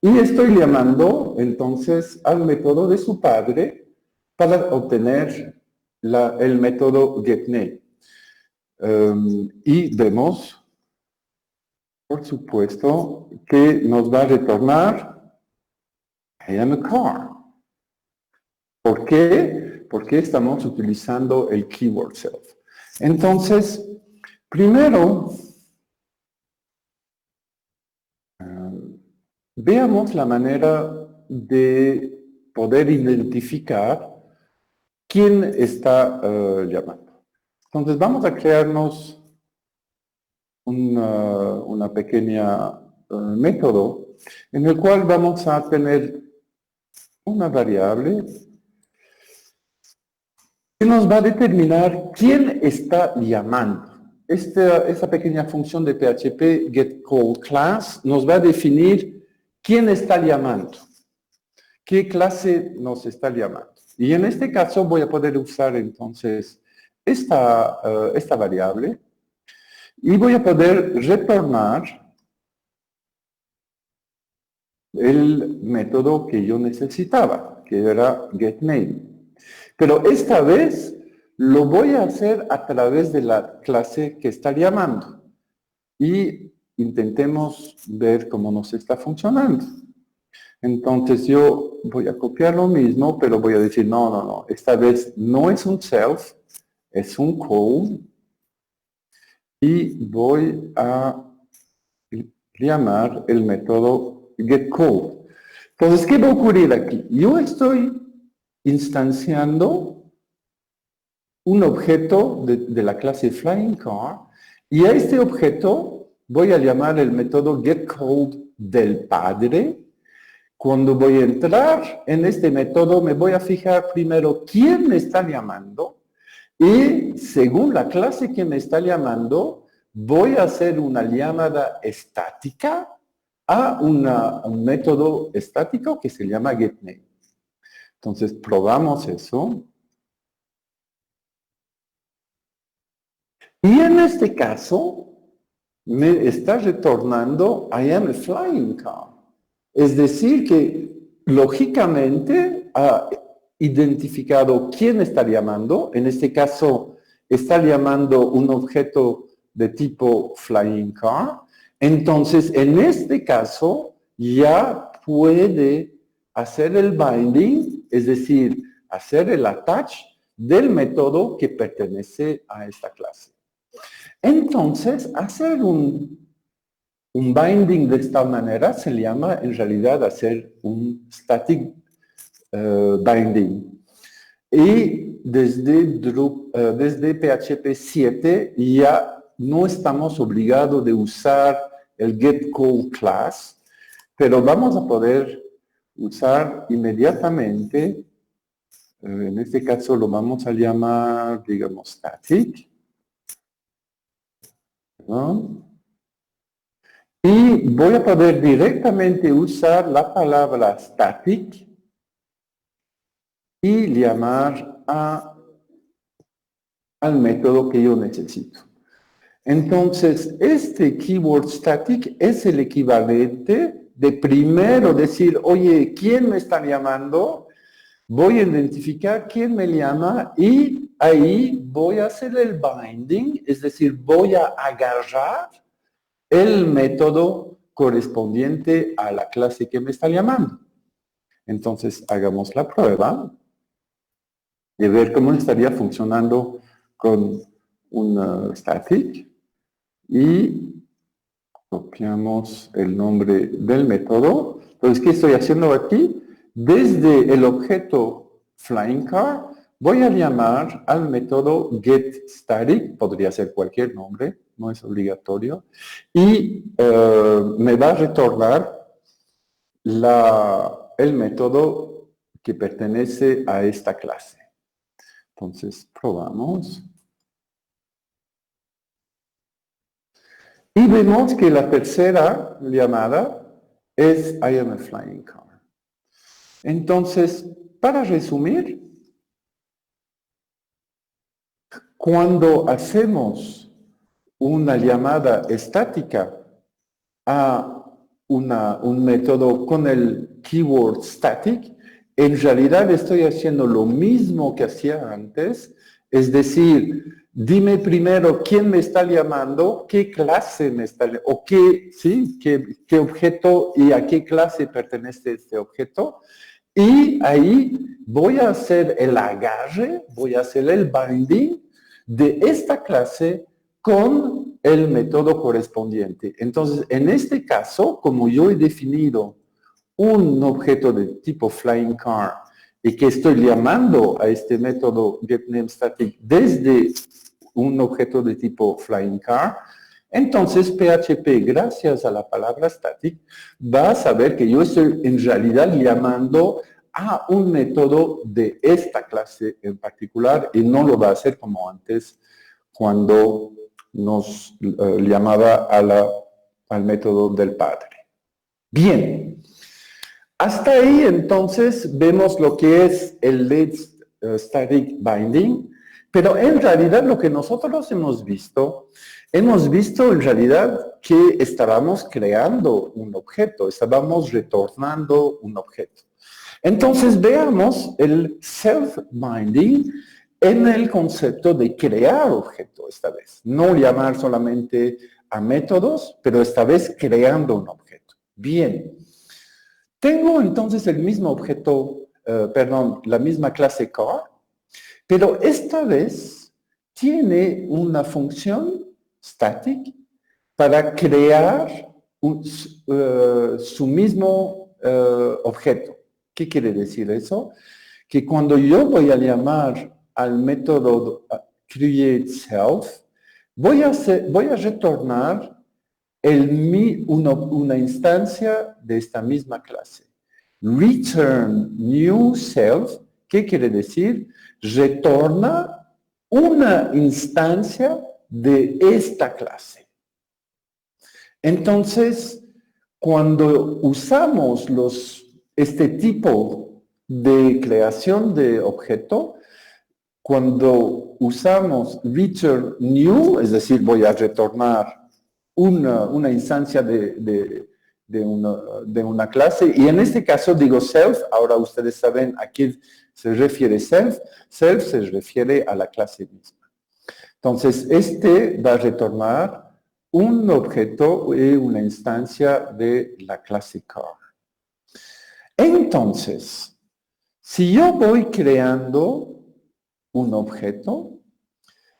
y estoy llamando entonces al método de su padre para obtener el método getName. Y vemos, por supuesto, que nos va a retornar I am a car. ¿Por qué? Porque estamos utilizando el keyword self. Entonces, primero, veamos la manera de poder identificar quién está llamando. Entonces, vamos a crearnos una pequeña método en el cual vamos a tener una variable que nos va a determinar quién está llamando. Esta pequeña función de PHP getCallClass nos va a definir quién está llamando, qué clase nos está llamando. Y en este caso voy a poder usar entonces esta variable y voy a poder retornar el método que yo necesitaba, que era getName. Pero esta vez lo voy a hacer a través de la clase que está llamando. Y intentemos ver cómo nos está funcionando. Entonces yo voy a copiar lo mismo, pero voy a decir, no, esta vez no es un self, es un call. Y voy a llamar el método getCall. Entonces, ¿qué va a ocurrir aquí? Yo estoy instanciando un objeto de la clase FlyingCar y a este objeto voy a llamar el método getCalled del padre. Cuando voy a entrar en este método me voy a fijar primero quién me está llamando y según la clase que me está llamando voy a hacer una llamada estática a un método estático que se llama getName. Entonces, probamos eso. Y en este caso, me está retornando I am a flying car. Es decir, que lógicamente ha identificado quién está llamando. En este caso, está llamando un objeto de tipo flying car. Entonces, en este caso, ya puede hacer el binding, es decir, hacer el attach del método que pertenece a esta clase. Entonces, hacer un binding de esta manera se llama en realidad hacer un static binding. Y desde PHP 7 ya no estamos obligados de usar el getCallClass, pero vamos a poder usar inmediatamente, en este caso lo vamos a llamar, digamos, static. ¿No? Y voy a poder directamente usar la palabra static y llamar al método que yo necesito. Entonces, este keyword static es el equivalente de primero decir, oye, ¿quién me está llamando? Voy a identificar quién me llama y ahí voy a hacer el binding, es decir, voy a agarrar el método correspondiente a la clase que me está llamando. Entonces, hagamos la prueba de ver cómo estaría funcionando con un static y copiamos el nombre del método. Entonces, ¿qué estoy haciendo aquí? Desde el objeto FlyingCar voy a llamar al método getStatic, podría ser cualquier nombre, no es obligatorio, y me va a retornar el método que pertenece a esta clase. Entonces, probamos. Y vemos que la tercera llamada es I am a flying car. Entonces, para resumir, cuando hacemos una llamada estática a un método con el keyword static, en realidad estoy haciendo lo mismo que hacía antes, es decir, dime primero quién me está llamando, qué clase me está llamando, o qué objeto y a qué clase pertenece este objeto. Y ahí voy a hacer el agarre, voy a hacer el binding de esta clase con el método correspondiente. Entonces, en este caso, como yo he definido un objeto de tipo flying car y que estoy llamando a este método getNameStatic desde un objeto de tipo flying car, entonces PHP, gracias a la palabra static, va a saber que yo estoy en realidad llamando a un método de esta clase en particular y no lo va a hacer como antes cuando nos llamaba al método del padre. Bien, hasta ahí entonces vemos lo que es el lead static binding, pero en realidad lo que nosotros hemos visto en realidad que estábamos creando un objeto, estábamos retornando un objeto. Entonces veamos el self-binding en el concepto de crear objeto esta vez. No llamar solamente a métodos, pero esta vez creando un objeto. Bien. Tengo entonces el mismo objeto, la misma clase car, pero esta vez tiene una función static para crear su mismo objeto. ¿Qué quiere decir eso? Que cuando yo voy a llamar al método createSelf, voy a retornar una instancia de esta misma clase. Return new self, ¿qué quiere decir? Retorna una instancia de esta clase. Entonces, cuando usamos este tipo de creación de objeto, cuando usamos return new, es decir, voy a retornar una instancia de una clase, y en este caso digo self, ahora ustedes saben a qué se refiere self. Self se refiere a la clase misma. Entonces, este va a retornar un objeto y una instancia de la clase car. Entonces, si yo voy creando un objeto,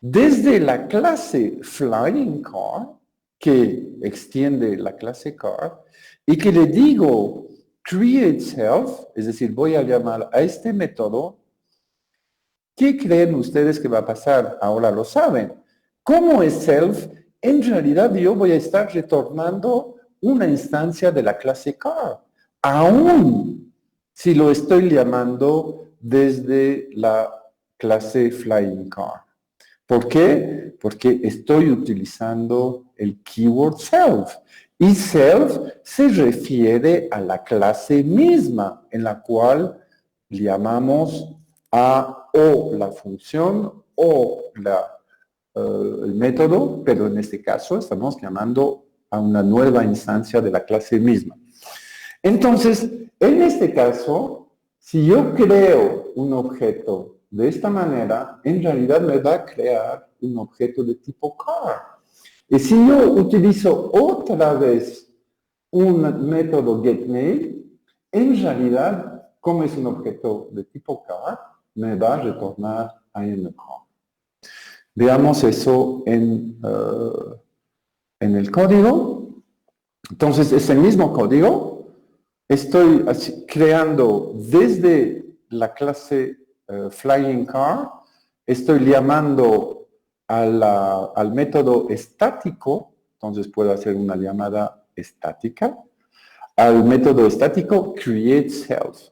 desde la clase flying car, que extiende la clase car, y que le digo createSelf, es decir, voy a llamar a este método, ¿qué creen ustedes que va a pasar? Ahora lo saben. ¿Cómo es self? En realidad yo voy a estar retornando una instancia de la clase car, aún si lo estoy llamando desde la clase flying car. ¿Por qué? Porque estoy utilizando el keyword self. Y self se refiere a la clase misma en la cual llamamos a o la función o el método, pero en este caso estamos llamando a una nueva instancia de la clase misma. Entonces, en este caso, si yo creo un objeto de esta manera, en realidad me va a crear un objeto de tipo car. Y si yo utilizo otra vez un método getName, en realidad, como es un objeto de tipo car, me va a retornar IAMACar. Veamos eso en el código. Entonces, es el mismo código. Estoy creando desde la clase flying car, estoy llamando al método estático, entonces puedo hacer una llamada estática, al método estático createSelf.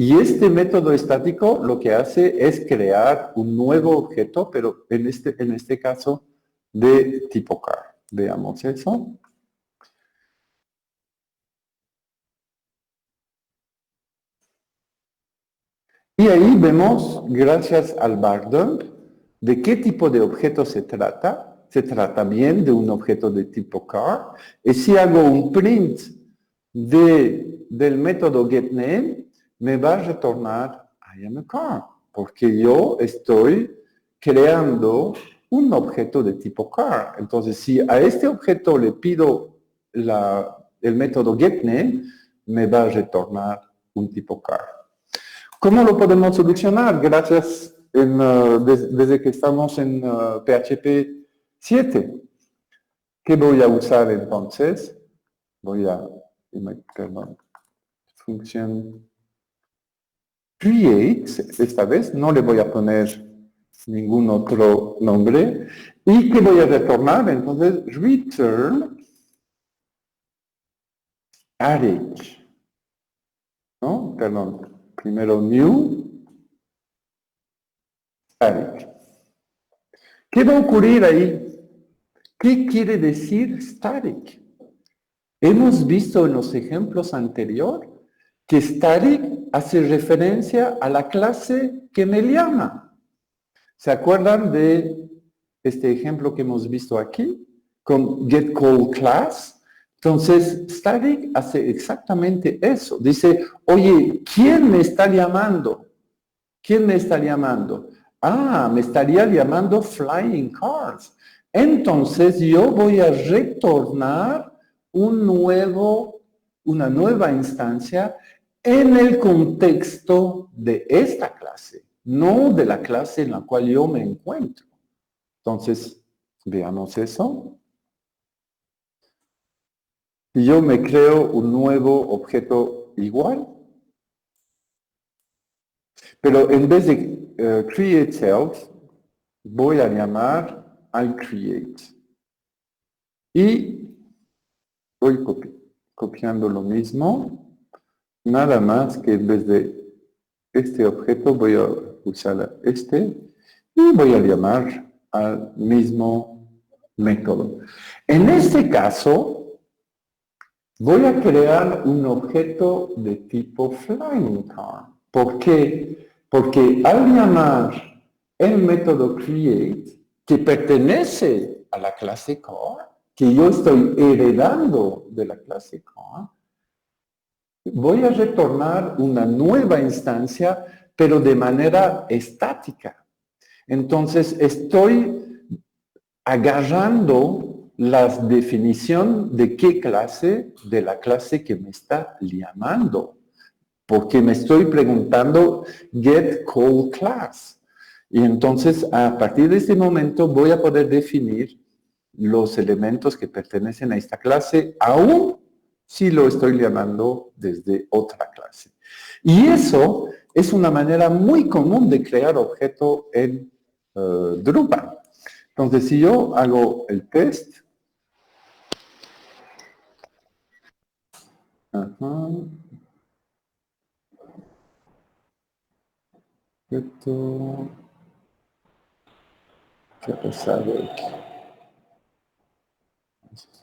Y este método estático lo que hace es crear un nuevo objeto, pero en este caso de tipo car. Veamos eso. Y ahí vemos, gracias al bardump, de qué tipo de objeto se trata. Se trata bien de un objeto de tipo car. Y si hago un print del método getName, me va a retornar I am a car, porque yo estoy creando un objeto de tipo car. Entonces, si a este objeto le pido el método getName, me va a retornar un tipo car. ¿Cómo lo podemos solucionar? Gracias desde que estamos en PHP 7. ¿Qué voy a usar entonces? Perdón, función create, esta vez no le voy a poner ningún otro nombre. ¿Y qué voy a retornar? Entonces, return array. ¿No? Perdón. Primero new static. ¿Qué va a ocurrir ahí? ¿Qué quiere decir static? Hemos visto en los ejemplos anteriores que static hace referencia a la clase que me llama. ¿Se acuerdan de este ejemplo que hemos visto aquí? Con getCallClass. Entonces, static hace exactamente eso. Dice, oye, ¿quién me está llamando? ¿Quién me está llamando? Ah, me estaría llamando Flying Cars. Entonces, yo voy a retornar una nueva instancia en el contexto de esta clase, no de la clase en la cual yo me encuentro. Entonces, veamos eso. Y yo me creo un nuevo objeto igual, pero en vez de create self, voy a llamar iCreate. Y voy copiando lo mismo, nada más que en vez de este objeto voy a usar este y voy a llamar al mismo método. En este caso, voy a crear un objeto de tipo Flying Car. ¿Por qué? Porque al llamar el método create, que pertenece a la clase car, que yo estoy heredando de la clase car, voy a retornar una nueva instancia, pero de manera estática. Entonces, estoy agarrando la definición de qué clase, de la clase que me está llamando, porque me estoy preguntando getCallClass. Y entonces, a partir de este momento, voy a poder definir los elementos que pertenecen a esta clase, aún si lo estoy llamando desde otra clase. Y eso es una manera muy común de crear objeto en Drupal. Entonces, si yo hago el test, esto, ¿qué ha pasado aquí?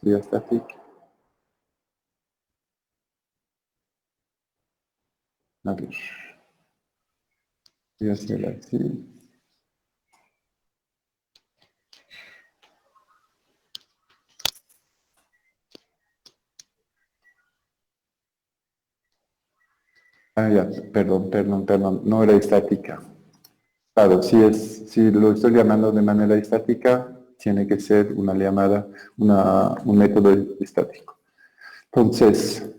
Ya está aquí. A ver. Voy a hacer así. Ah, ya, perdón, no era estática. Claro, si lo estoy llamando de manera estática, tiene que ser una llamada, un método estático. Entonces,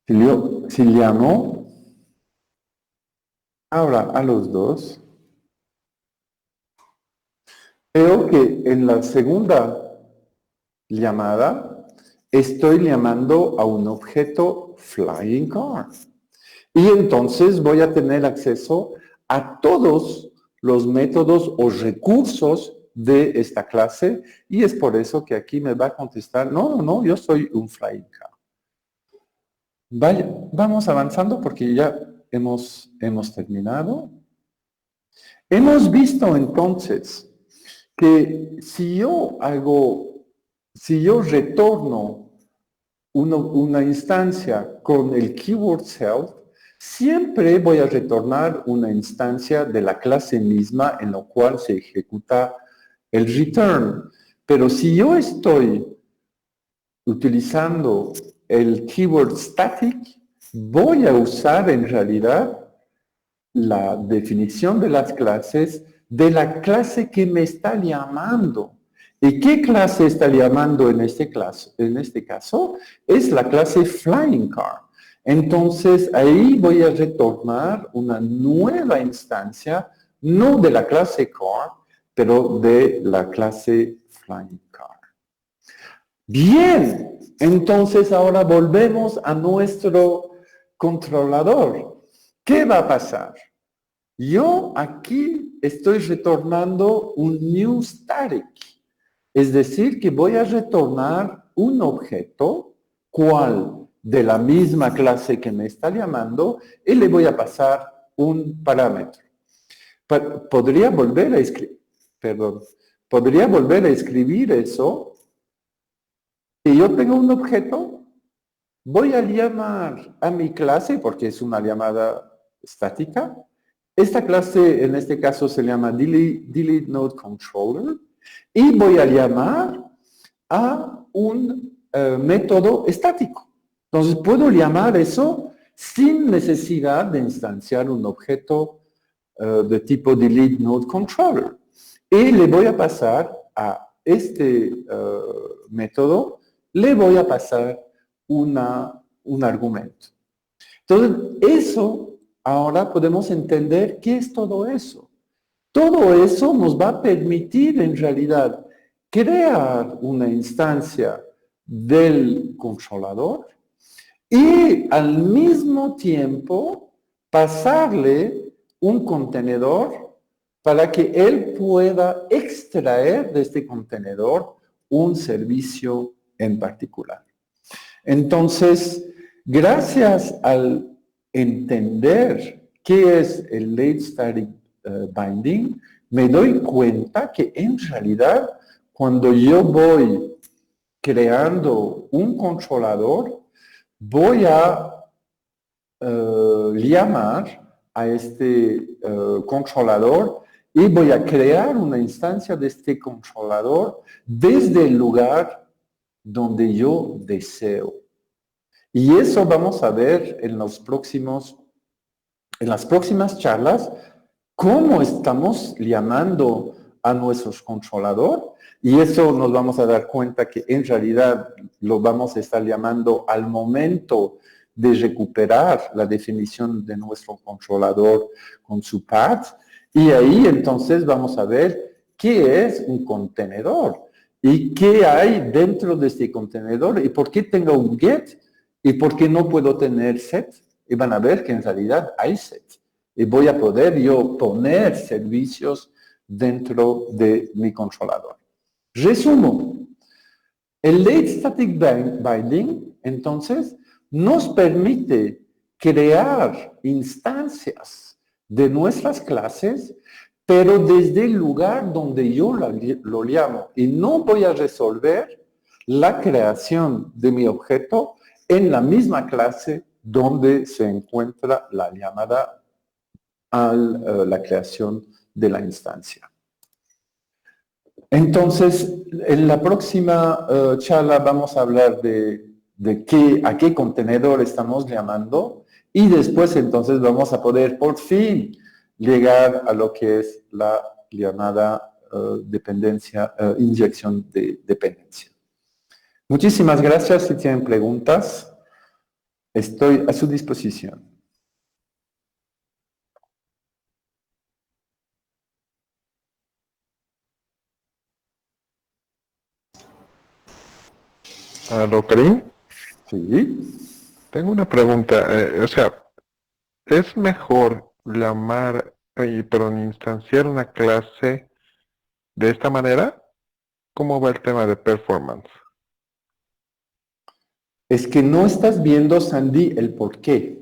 si llamo ahora a los dos, veo que en la segunda llamada estoy llamando a un objeto Flying Car. Y entonces voy a tener acceso a todos los métodos o recursos de esta clase y es por eso que aquí me va a contestar, no, yo soy un Flying Car. Vaya, vamos avanzando porque ya hemos terminado. Hemos visto entonces que si yo retorno una instancia con el keyword self, siempre voy a retornar una instancia de la clase misma en la cual se ejecuta el return. Pero si yo estoy utilizando el keyword static, voy a usar en realidad la definición de las clases de la clase que me está llamando. ¿Y qué clase está llamando en este caso? Es la clase Flying Car. Entonces, ahí voy a retornar una nueva instancia, no de la clase Car, pero de la clase Flying Car. Bien, entonces ahora volvemos a nuestro controlador. ¿Qué va a pasar? Yo aquí estoy retornando un new static, es decir, que voy a retornar un objeto, cual de la misma clase que me está llamando, y le voy a pasar un parámetro. Podría volver a escribir eso, y yo tengo un objeto, voy a llamar a mi clase, porque es una llamada estática. Esta clase, en este caso, se llama delete node controller, y voy a llamar a un método estático. Entonces, puedo llamar eso sin necesidad de instanciar un objeto de tipo delete node controller. Y le voy a pasar a este método, le voy a pasar un argumento. Entonces, eso, ahora podemos entender qué es todo eso. Todo eso nos va a permitir, en realidad, crear una instancia del controlador y al mismo tiempo pasarle un contenedor para que él pueda extraer de este contenedor un servicio en particular. Entonces, gracias al entender qué es el late static binding, me doy cuenta que en realidad cuando yo voy creando un controlador, voy a llamar a este controlador y voy a crear una instancia de este controlador desde el lugar donde yo deseo. Y eso vamos a ver en las próximas charlas, cómo estamos llamando a nuestros controladores, y eso nos vamos a dar cuenta que en realidad lo vamos a estar llamando al momento de recuperar la definición de nuestro controlador con su path, y ahí entonces vamos a ver qué es un contenedor y qué hay dentro de este contenedor y por qué tengo un get y por qué no puedo tener set, y van a ver que en realidad hay set. Y voy a poder yo poner servicios dentro de mi controlador. Resumo, el late static binding, entonces, nos permite crear instancias de nuestras clases, pero desde el lugar donde yo lo llamo. Y no voy a resolver la creación de mi objeto en la misma clase donde se encuentra la llamada a la creación de la instancia. Entonces, en la próxima charla vamos a hablar de a qué contenedor estamos llamando y después entonces vamos a poder por fin llegar a lo que es la llamada inyección de dependencia. Muchísimas gracias. Si tienen preguntas, estoy a su disposición. ¿Aló, Karim? Sí. Tengo una pregunta. O sea, ¿es mejor instanciar una clase de esta manera? ¿Cómo va el tema de performance? Es que no estás viendo, Sandy, el porqué.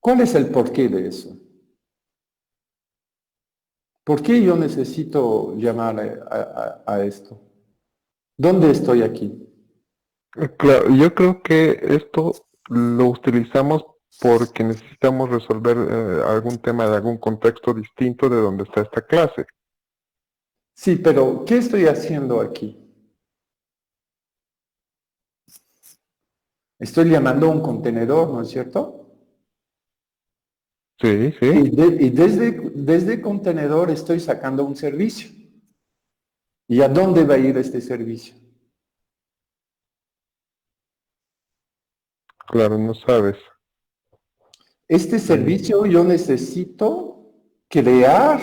¿Cuál es el porqué de eso? ¿Por qué yo necesito llamar a esto? ¿Dónde estoy aquí? Claro, yo creo que esto lo utilizamos porque necesitamos resolver algún tema de algún contexto distinto de donde está esta clase. Sí, pero ¿qué estoy haciendo aquí? Estoy llamando a un contenedor, ¿no es cierto? Sí, sí. Y desde contenedor estoy sacando un servicio. ¿Y a dónde va a ir este servicio? Claro, no sabes. Este servicio yo necesito crear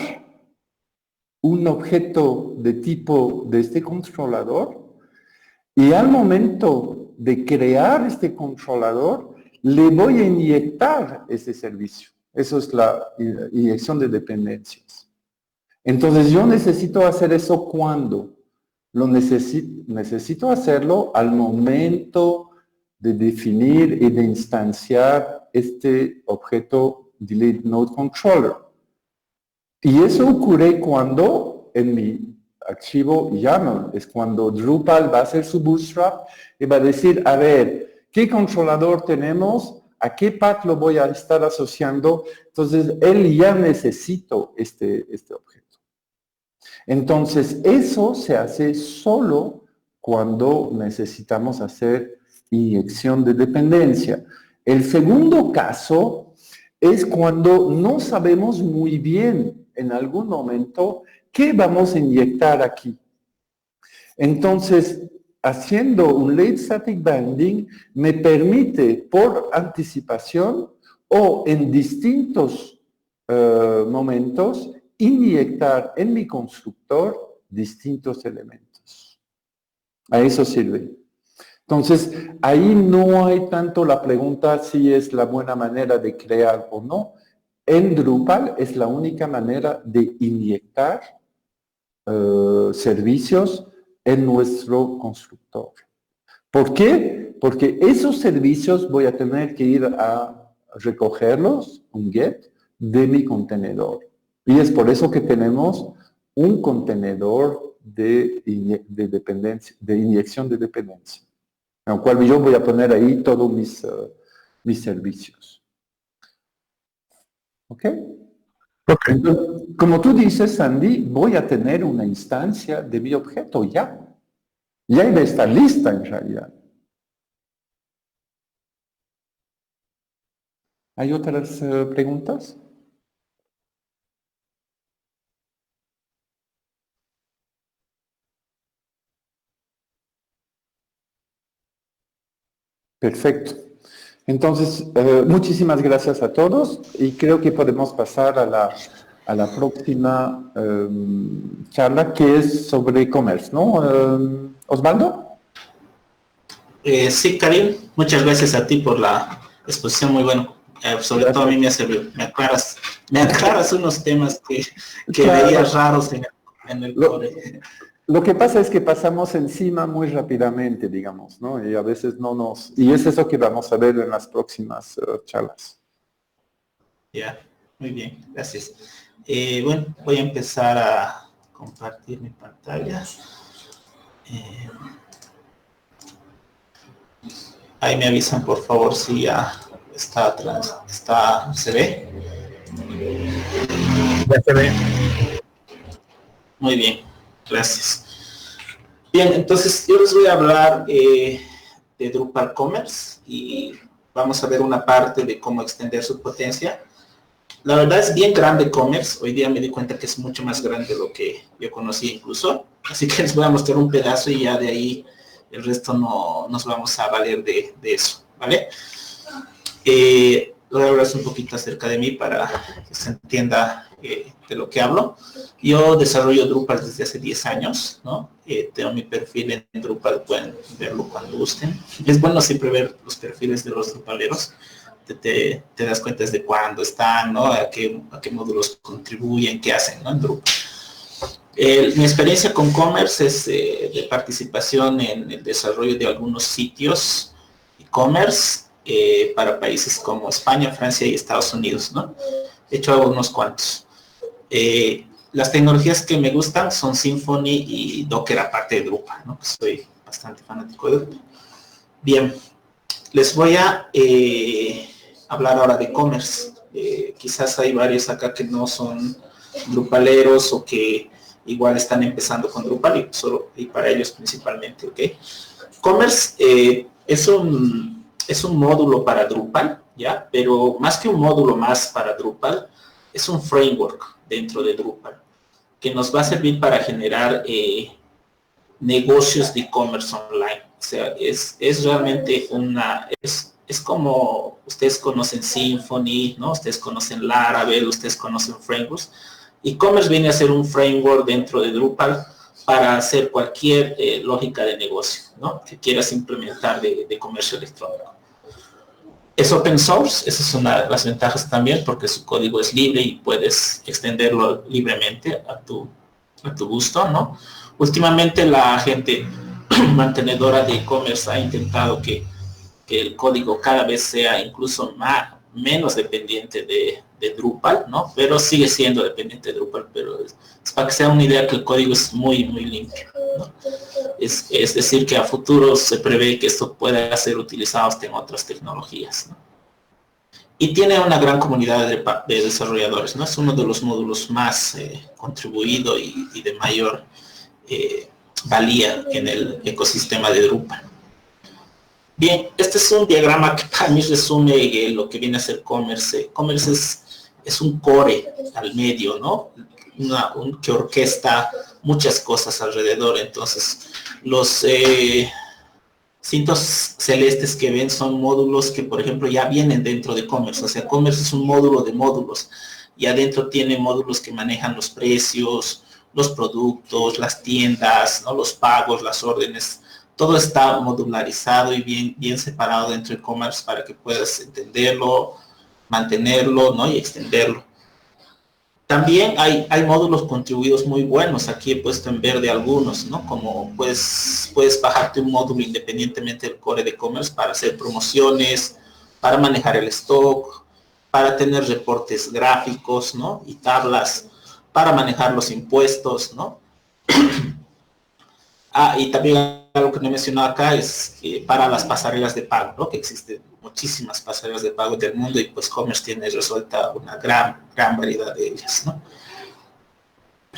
un objeto de tipo de este controlador y al momento de crear este controlador le voy a inyectar ese servicio. Eso es la inyección de dependencias. Entonces yo necesito hacer eso cuando lo necesito hacerlo al momento de definir y de instanciar este objeto Delete Node Controller. Y eso ocurre cuando en mi archivo YAML, es cuando Drupal va a hacer su bootstrap y va a decir, a ver, ¿qué controlador tenemos? ¿A qué path lo voy a estar asociando? Entonces, él ya necesito este objeto. Entonces, eso se hace solo cuando necesitamos hacer inyección de dependencia. El segundo caso es cuando no sabemos muy bien en algún momento qué vamos a inyectar aquí. Entonces, haciendo un late static binding me permite por anticipación o en distintos momentos inyectar en mi constructor distintos elementos. A eso sirve. Entonces, ahí no hay tanto la pregunta si es la buena manera de crear o no. En Drupal es la única manera de inyectar servicios en nuestro constructor. ¿Por qué? Porque esos servicios voy a tener que ir a recogerlos, un get, de mi contenedor. Y es por eso que tenemos un contenedor de dependencia, de inyección de dependencia, en el cual yo voy a poner ahí todos mis servicios. ¿Ok? Ok. Entonces, como tú dices, Sandy, voy a tener una instancia de mi objeto ya. Ya debe estar lista en realidad. ¿Hay otras preguntas? Perfecto. Entonces, muchísimas gracias a todos y creo que podemos pasar a la próxima charla que es sobre e-commerce, ¿no? Osvaldo. Sí, Karim, muchas gracias a ti por la exposición, muy bueno. Sobre todo a mí me ha servido. Me aclaras unos temas que Claro. veía raros en el core. Lo que pasa es que pasamos encima muy rápidamente, digamos, ¿no? Y a veces no nos... Y es eso que vamos a ver en las próximas charlas. Ya, muy bien, gracias. Bueno, voy a empezar a compartir mi pantalla. Ahí me avisan, por favor, si ya ¿se ve? Ya se ve. Muy bien, gracias. Bien, entonces yo les voy a hablar de Drupal Commerce y vamos a ver una parte de cómo extender su potencia. La verdad es bien grande Commerce, hoy día me di cuenta que es mucho más grande de lo que yo conocía incluso, así que les voy a mostrar un pedazo y ya de ahí el resto no nos vamos a valer de eso, ¿vale? Voy a hablar un poquito acerca de mí para que se entienda de lo que hablo. Yo desarrollo Drupal desde hace 10 años, ¿no? Tengo mi perfil en Drupal, pueden verlo cuando gusten. Es bueno siempre ver los perfiles de los drupaleros. Te das cuenta de cuándo están, ¿no? A qué módulos contribuyen, qué hacen, ¿no? En Drupal. Mi experiencia con Commerce es de participación en el desarrollo de algunos sitios e-commerce para países como España, Francia y Estados Unidos, ¿no? He hecho algunos cuantos. Las tecnologías que me gustan son Symfony y Docker, aparte de Drupal, ¿no? Soy bastante fanático de Drupal. Bien, les voy a hablar ahora de e-commerce. Quizás hay varios acá que no son drupaleros o que igual están empezando con Drupal y para ellos principalmente, ¿ok? E-commerce es un módulo para Drupal, ¿ya? Pero más que un módulo más para Drupal, es un framework dentro de Drupal que nos va a servir para generar negocios de e-commerce online. O sea, es realmente es como ustedes conocen Symfony, ¿no? Ustedes conocen Laravel, ustedes conocen frameworks. E-commerce viene a ser un framework dentro de Drupal para hacer cualquier lógica de negocio, ¿no? Que quieras implementar de comercio electrónico. Es open source, esa es una de las ventajas también, porque su código es libre y puedes extenderlo libremente a tu gusto, ¿no? Últimamente la gente mantenedora de e-commerce ha intentado que el código cada vez sea incluso menos dependiente de Drupal, ¿no? Pero sigue siendo dependiente de Drupal, pero es para que sea una idea que el código es muy, muy limpio, ¿no? Es decir, que a futuro se prevé que esto pueda ser utilizado hasta en otras tecnologías, ¿no? Y tiene una gran comunidad de desarrolladores, ¿no? Es uno de los módulos más contribuido y de mayor valía en el ecosistema de Drupal. Bien, este es un diagrama que para mí resume lo que viene a ser Commerce. Commerce es un core al medio, ¿no? Que orquesta muchas cosas alrededor. Entonces, los cintos celestes que ven son módulos que, por ejemplo, ya vienen dentro de Commerce. O sea, Commerce es un módulo de módulos. Y adentro tiene módulos que manejan los precios, los productos, las tiendas, ¿no? Los pagos, las órdenes. Todo está modularizado y bien separado dentro de e-commerce para que puedas entenderlo, mantenerlo, ¿no? Y extenderlo. También hay módulos contribuidos muy buenos. Aquí he puesto en verde algunos, ¿no? Como puedes bajarte un módulo independientemente del core de e-commerce para hacer promociones, para manejar el stock, para tener reportes gráficos, ¿no? Y tablas, para manejar los impuestos, ¿no? Y también algo que no he mencionado acá es para las pasarelas de pago, ¿no? Que existen muchísimas pasarelas de pago del mundo y pues Commerce tiene resuelta una gran variedad de ellas, ¿no?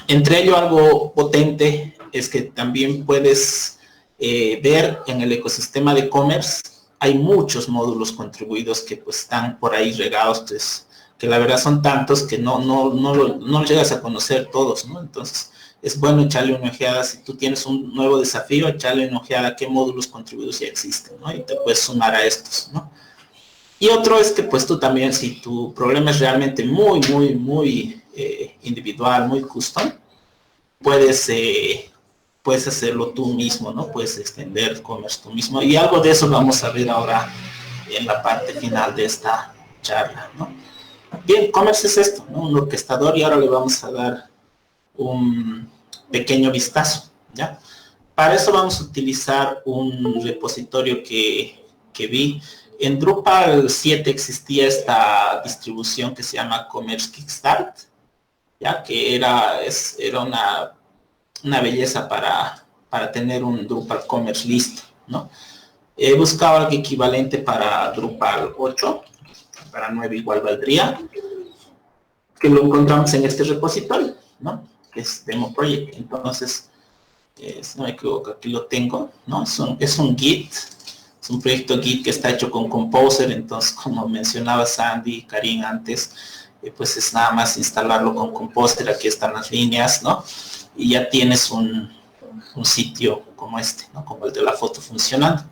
Entre ello, algo potente es que también puedes ver en el ecosistema de Commerce, hay muchos módulos contribuidos que pues están por ahí regados, pues, que la verdad son tantos que no llegas a conocer todos, ¿no? Entonces, es bueno echarle una ojeada. Si tú tienes un nuevo desafío, echarle una ojeada a qué módulos contribuidos ya existen, ¿no? Y te puedes sumar a estos, ¿no? Y otro es que pues tú también, si tu problema es realmente muy individual, muy custom, puedes hacerlo tú mismo, ¿no? Puedes extender Commerce tú mismo. Y algo de eso vamos a ver ahora en la parte final de esta charla, ¿no? Bien, Commerce es esto, ¿no? Un orquestador, y ahora le vamos a dar un pequeño vistazo, ¿ya? Para eso vamos a utilizar un repositorio que vi. En Drupal 7 existía esta distribución que se llama Commerce Kickstart, ya que era una belleza para tener un Drupal Commerce listo, ¿no? He buscado algo equivalente para Drupal 8, para 9 igual valdría, que lo encontramos en este repositorio, ¿no? Que es Demo Project. Entonces, si no me equivoco, aquí lo tengo, ¿no? Es un Git, es un proyecto Git que está hecho con Composer. Entonces, como mencionaba Sandy y Karim antes, pues es nada más instalarlo con Composer. Aquí están las líneas, ¿no? Y ya tienes un sitio como este, ¿no? Como el de la foto funcionando.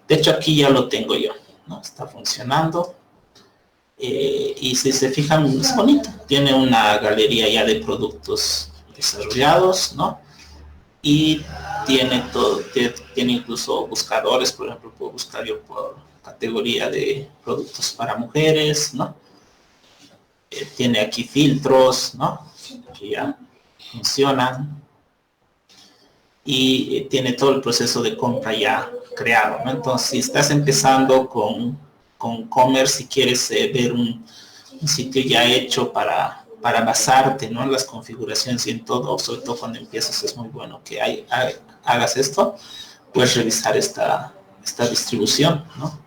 De hecho, aquí ya lo tengo yo, ¿no? Está funcionando. Y si se fijan, es bonito. Tiene una galería ya de productos desarrollados, ¿no? Y tiene todo, tiene incluso buscadores. Por ejemplo, puedo buscar yo por categoría de productos para mujeres, ¿no? Tiene aquí filtros, ¿no? Que ya funcionan. y tiene todo el proceso de compra ya creado, ¿no? Entonces, si estás empezando con commerce, si quieres ver un sitio ya hecho para basarte, ¿no?, en las configuraciones y en todo, sobre todo cuando empiezas, es muy bueno que hagas esto. Puedes revisar esta distribución, ¿no?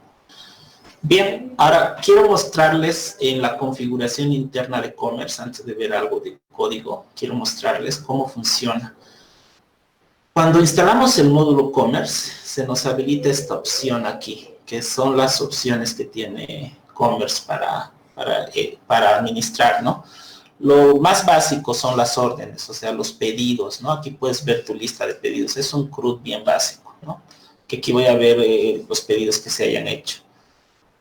Bien, ahora quiero mostrarles en la configuración interna de commerce, antes de ver algo de código, quiero mostrarles cómo funciona. Cuando instalamos el módulo commerce, se nos habilita esta opción aquí, que son las opciones que tiene commerce para administrar, ¿no? Lo más básico son las órdenes, o sea, los pedidos, ¿no? Aquí puedes ver tu lista de pedidos. Es un CRUD bien básico, ¿no? Que aquí voy a ver los pedidos que se hayan hecho.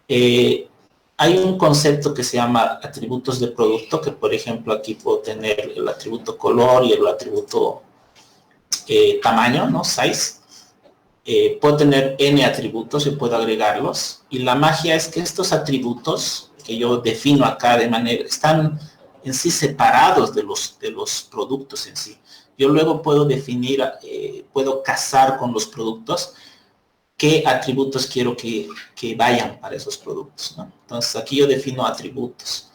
Hay un concepto que se llama atributos de producto, que por ejemplo aquí puedo tener el atributo color y el atributo tamaño, ¿no? Size. Puedo tener n atributos y puedo agregarlos. Y la magia es que estos atributos que yo defino acá de manera, están en sí separados de los productos en sí. Yo luego puedo definir, puedo casar con los productos qué atributos quiero que vayan para esos productos, ¿no? Entonces aquí yo defino atributos.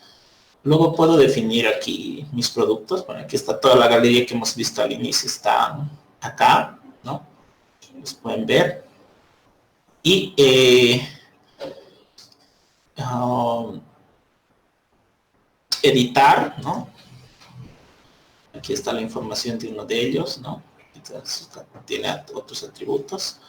Luego puedo definir aquí mis productos. Bueno, aquí está toda la galería que hemos visto al inicio, está acá, ¿no? Los pueden ver. Y editar, ¿no? Aquí está la información de uno de ellos, ¿no? Entonces, tiene otros atributos.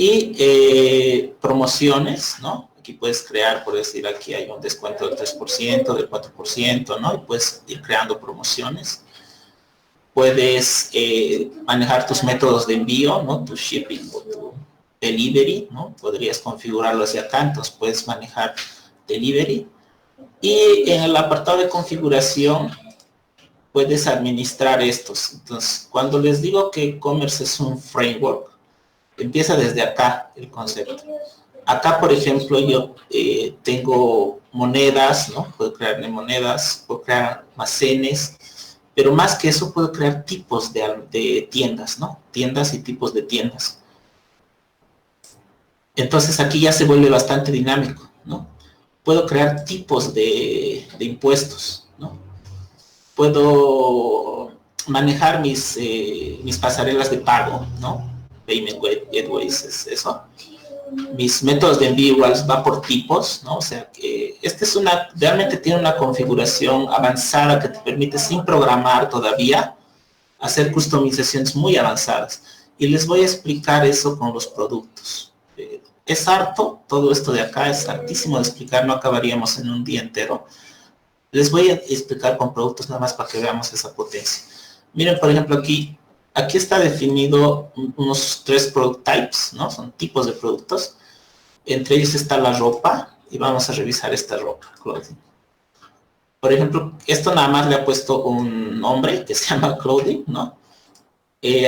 Y promociones, ¿no? Aquí puedes crear, por decir, aquí hay un descuento del 3%, del 4%, ¿no? Y puedes ir creando promociones. Puedes manejar tus métodos de envío, ¿no? Tu shipping o tu delivery, ¿no? Podrías configurarlo hacia acá, entonces puedes manejar delivery. Y en el apartado de configuración puedes administrar estos. Entonces, cuando les digo que commerce es un framework, empieza desde acá el concepto. Acá, por ejemplo, yo tengo monedas, ¿no? Puedo crear monedas, puedo crear almacenes, pero más que eso puedo crear tipos de tiendas, ¿no? Tiendas y tipos de tiendas. Entonces aquí ya se vuelve bastante dinámico, ¿no? Puedo crear tipos de impuestos, ¿no? Puedo manejar mis pasarelas de pago, ¿no? Payment gateways, es eso. Mis métodos de envío igual va por tipos, ¿no? O sea que realmente tiene una configuración avanzada que te permite, sin programar todavía, hacer customizaciones muy avanzadas. Y les voy a explicar eso con los productos. Es harto, todo esto de acá es hartísimo de explicar, no acabaríamos en un día entero. Les voy a explicar con productos nada más para que veamos esa potencia. Miren, por ejemplo, aquí está definido unos 3 product types, ¿no? Son tipos de productos. Entre ellos está la ropa, y vamos a revisar esta ropa, clothing. Por ejemplo, esto nada más le ha puesto un nombre que se llama clothing, ¿no?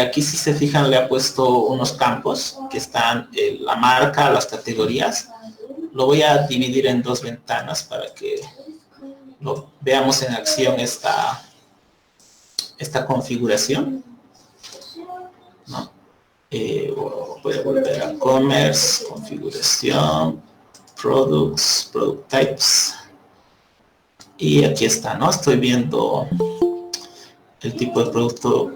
Aquí, si se fijan, le ha puesto unos campos que están la marca, las categorías. Lo voy a dividir en 2 ventanas para que lo veamos en acción esta configuración, ¿no? Voy a volver a commerce, configuración, products, product types. Y aquí está, ¿no? Estoy viendo el tipo de producto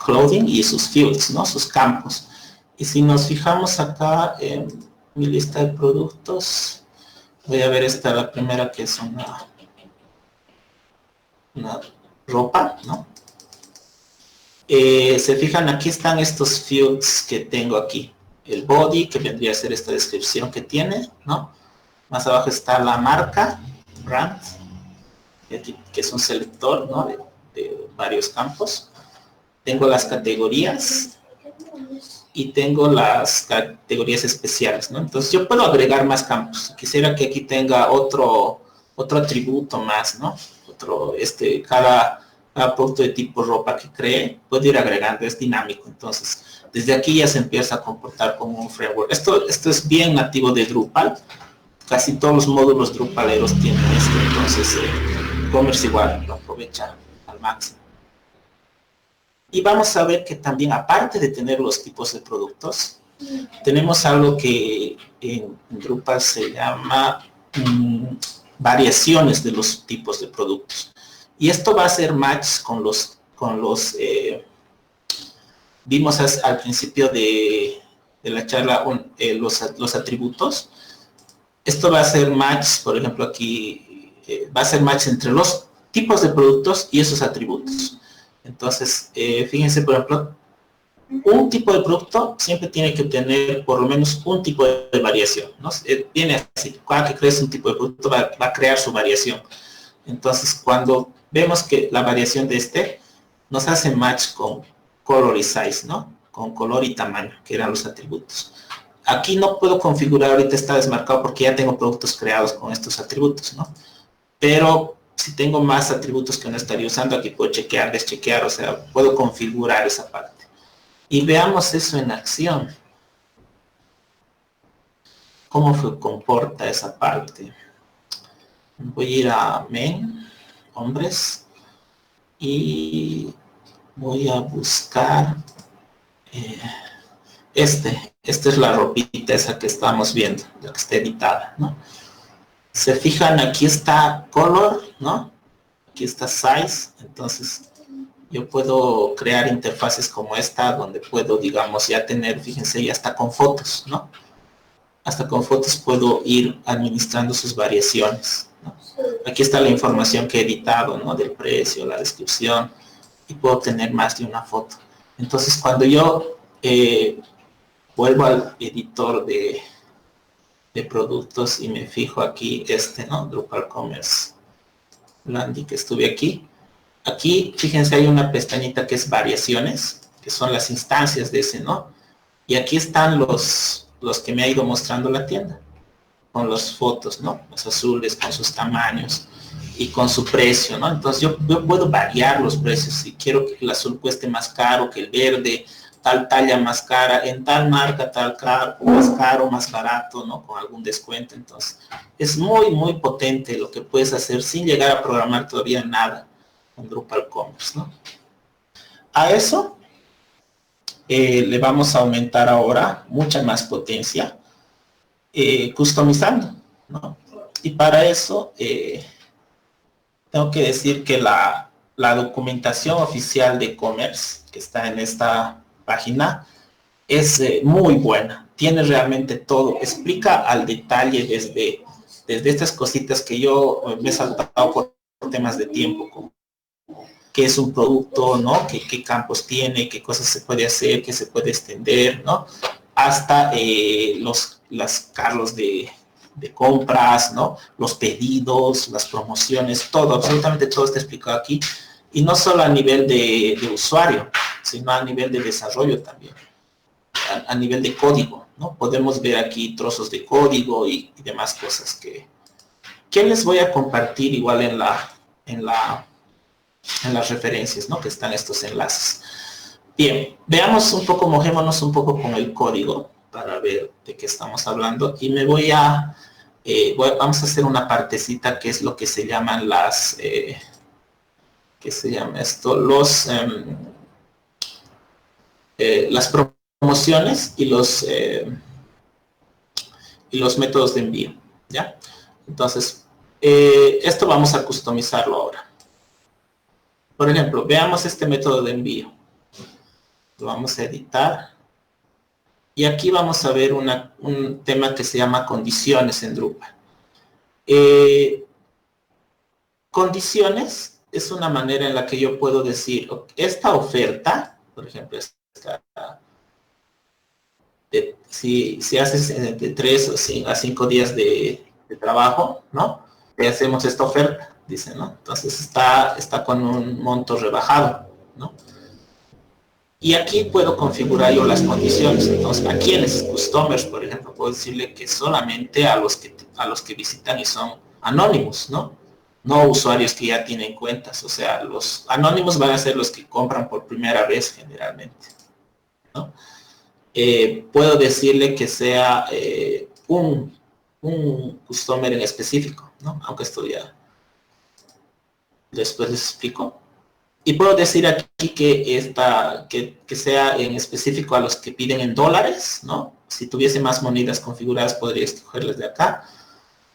clothing y sus fields, ¿no? Sus campos. Y si nos fijamos acá en mi lista de productos, voy a ver la primera, que es una ropa, ¿no? Se fijan, aquí están estos fields que tengo aquí. El body, que vendría a ser esta descripción que tiene, ¿no? Más abajo está la marca, brand, que es un selector, ¿no? de varios campos. Tengo las categorías y tengo las categorías especiales, ¿no? Entonces yo puedo agregar más campos. Quisiera que aquí tenga otro atributo más, ¿no? Cada producto de tipo ropa que cree, puedo ir agregando, es dinámico. Entonces, desde aquí ya se empieza a comportar como un framework. Esto es bien nativo de Drupal. Casi todos los módulos drupaleros tienen esto. Entonces, commerce igual lo aprovecha al máximo. Y vamos a ver que también, aparte de tener los tipos de productos, tenemos algo que en Drupal se llama variaciones de los tipos de productos. Y esto va a hacer match con los vimos al principio de la charla los atributos. Esto va a hacer match, por ejemplo, aquí va a ser match entre los tipos de productos y esos atributos. Entonces, fíjense, por ejemplo, un tipo de producto siempre tiene que tener por lo menos un tipo de variación, ¿no? Viene así, cada que crees un tipo de producto va a crear su variación. Entonces, cuando vemos que la variación de este nos hace match con color y size, ¿no? Con color y tamaño, que eran los atributos. Aquí no puedo configurar, ahorita está desmarcado porque ya tengo productos creados con estos atributos, ¿no? Pero si tengo más atributos que no estaría usando, aquí puedo chequear, deschequear, o sea, puedo configurar esa parte. Y veamos eso en acción. ¿Cómo se comporta esa parte? Voy a ir a main, hombres, y voy a buscar esta es la ropita esa que estamos viendo, la que está editada, ¿no? Se fijan, aquí está color, ¿no? Aquí está size, entonces yo puedo crear interfaces como esta, donde puedo, digamos, ya tener, fíjense, ya está con fotos, ¿no? Hasta con fotos puedo ir administrando sus variaciones, ¿no? Aquí está la información que he editado, ¿no? Del precio, la descripción, y puedo tener más de una foto. Entonces, cuando yo vuelvo al editor de productos y me fijo aquí, ¿no? Drupal Commerce Landing, que estuve aquí. Aquí, fíjense, hay una pestañita que es variaciones, que son las instancias de ese, ¿no? Y aquí están los que me ha ido mostrando la tienda, con las fotos, ¿no? Los azules, con sus tamaños y con su precio, ¿no? Entonces yo puedo variar los precios. Si quiero que el azul cueste más caro que el verde, tal talla más cara, en tal marca tal más caro, más barato, ¿no? Con algún descuento. Entonces es muy, muy potente lo que puedes hacer sin llegar a programar todavía nada con Drupal Commerce, ¿no? A eso le vamos a aumentar ahora mucha más potencia customizando, ¿no? Y para eso tengo que decir que la documentación oficial de Commerce que está en esta página es muy buena, tiene realmente todo, explica al detalle desde estas cositas que yo me he saltado por temas de tiempo, como qué es un producto, ¿no? ¿Qué campos tiene? ¿Qué cosas se puede hacer? ¿Qué se puede extender? ¿No? Hasta las carros de compras, ¿no? Los pedidos, las promociones, todo, absolutamente todo está explicado aquí. Y no solo a nivel de usuario, sino a nivel de desarrollo también. A nivel de código, ¿no? Podemos ver aquí trozos de código y demás cosas que les voy a compartir igual en las referencias, ¿no? Que están estos enlaces. Bien, veamos un poco, mojémonos un poco con el código para ver de qué estamos hablando y me vamos a hacer una partecita que es lo que se llaman las, ¿qué se llama esto? Las promociones y los métodos de envío, ¿ya? Entonces, esto vamos a customizarlo ahora. Por ejemplo, veamos este método de envío. Lo vamos a editar. Y aquí vamos a ver un tema que se llama condiciones en Drupal. Condiciones es una manera en la que yo puedo decir, esta oferta, por ejemplo, si haces de 3 a 5 días de trabajo, ¿no? Te hacemos esta oferta, dice, ¿no? Entonces está con un monto rebajado, ¿no? Y aquí puedo configurar yo las condiciones. Entonces, ¿a quiénes? Customers, por ejemplo, puedo decirle que solamente a los que visitan y son anónimos, ¿no? No usuarios que ya tienen cuentas. O sea, los anónimos van a ser los que compran por primera vez generalmente, ¿no? Puedo decirle que sea un customer en específico, ¿no? Aunque esto ya después les explico. Y puedo decir aquí que sea en específico a los que piden en dólares, ¿no? Si tuviese más monedas configuradas, podría escogerles de acá.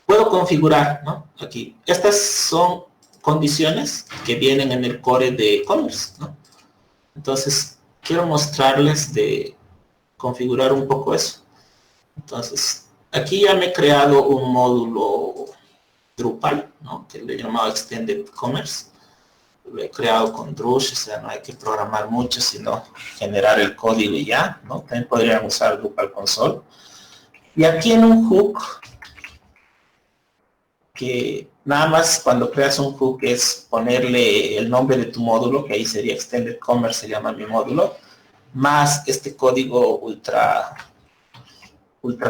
Puedo configurar, ¿no? Aquí. Estas son condiciones que vienen en el core de Commerce, ¿no? Entonces, quiero mostrarles de configurar un poco eso. Entonces, aquí ya me he creado un módulo Drupal, ¿no? Que le he llamado Extended Commerce. Lo he creado con Drush, o sea, no hay que programar mucho, sino generar el código y ya, ¿no? También podrían usar Drupal Console. Y aquí en un hook, que nada más cuando creas un hook es ponerle el nombre de tu módulo, que ahí sería Extended Commerce, se llama mi módulo, más este código ultra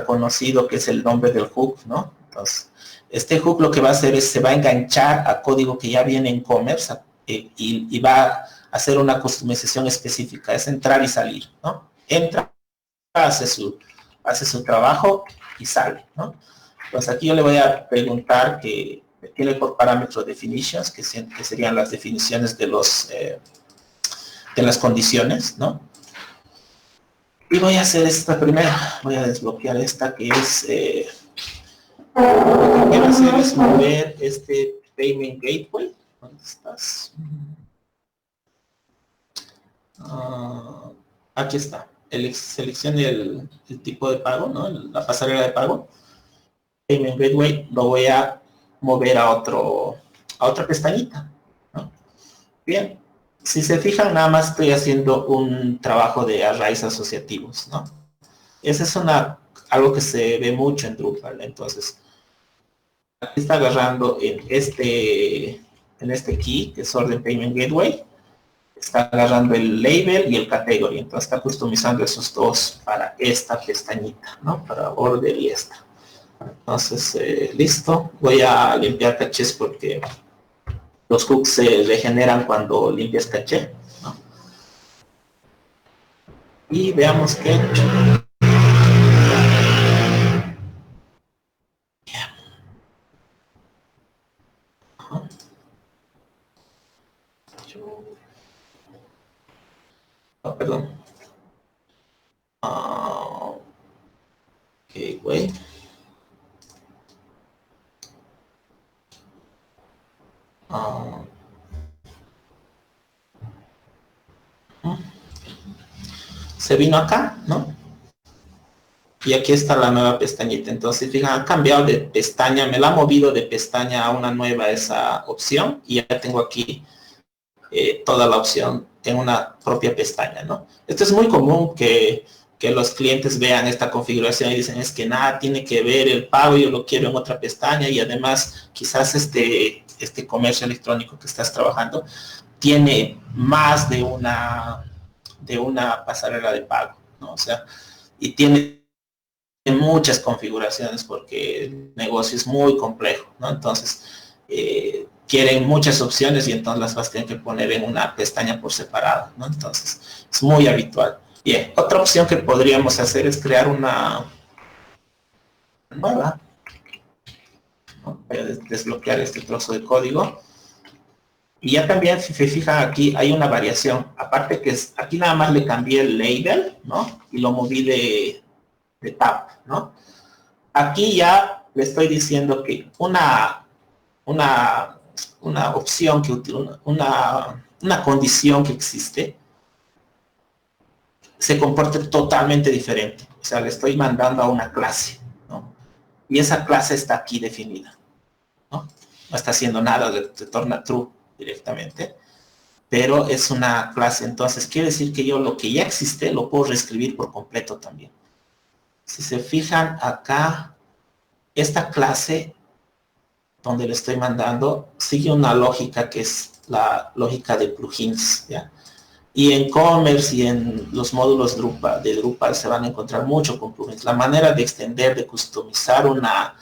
conocido que es el nombre del hook, ¿no? Entonces, este hook lo que va a hacer es se va a enganchar a código que ya viene en Commerce y va a hacer una customización específica, es entrar y salir, ¿no? Entra, hace su trabajo y sale, ¿no? Pues aquí yo le voy a preguntar que tiene por parámetro definitions, que serían las definiciones de las condiciones, ¿no? Y voy a hacer esta primera, voy a desbloquear esta que es, lo que quiero hacer es mover este Payment Gateway. ¿Dónde estás? Aquí está. Seleccione el tipo de pago, ¿no? La pasarela de pago. Payment Gateway lo voy a mover a otra pestañita, ¿no? Bien. Si se fijan, nada más estoy haciendo un trabajo de arrays asociativos, ¿no? Esa es algo que se ve mucho en Drupal. Entonces, aquí está agarrando en este key, que es Order Payment Gateway, está agarrando el label y el category. Entonces está customizando esos dos para esta pestañita, ¿no? Para Order y esta. Entonces, listo. Voy a limpiar cachés porque los hooks se regeneran cuando limpias caché, ¿no? Y veamos qué he hecho. Oh, perdón. Ok, güey. Se vino acá, ¿no? Y aquí está la nueva pestañita. Entonces, fijan, ha cambiado de pestaña, me la ha movido de pestaña a una nueva esa opción y ya tengo aquí toda la opción en una propia pestaña, ¿no? Esto es muy común que los clientes vean esta configuración y dicen, es que nada tiene que ver el pago, yo lo quiero en otra pestaña y además quizás este comercio electrónico que estás trabajando tiene más de una pasarela de pago, ¿no? O sea, y tiene muchas configuraciones porque el negocio es muy complejo, ¿no? Entonces, quieren muchas opciones y entonces las vas a tener que poner en una pestaña por separado, ¿no? Entonces, es muy habitual. Bien, otra opción que podríamos hacer es crear una nueva, ¿no? Voy a desbloquear este trozo de código. Y ya también, si se fijan aquí, hay una variación. Aparte que aquí nada más le cambié el label, ¿no? Y lo moví de tab, ¿no? Aquí ya le estoy diciendo que una opción una condición que existe se comporte totalmente diferente. O sea, le estoy mandando a una clase, ¿no? Y esa clase está aquí definida, ¿no? No está haciendo nada, le torna true directamente, pero es una clase. Entonces, quiere decir que yo lo que ya existe lo puedo reescribir por completo también. Si se fijan acá, esta clase donde le estoy mandando sigue una lógica que es la lógica de plugins, ¿ya? Y en Commerce y en los módulos de Drupal se van a encontrar mucho con plugins. La manera de extender, de customizar una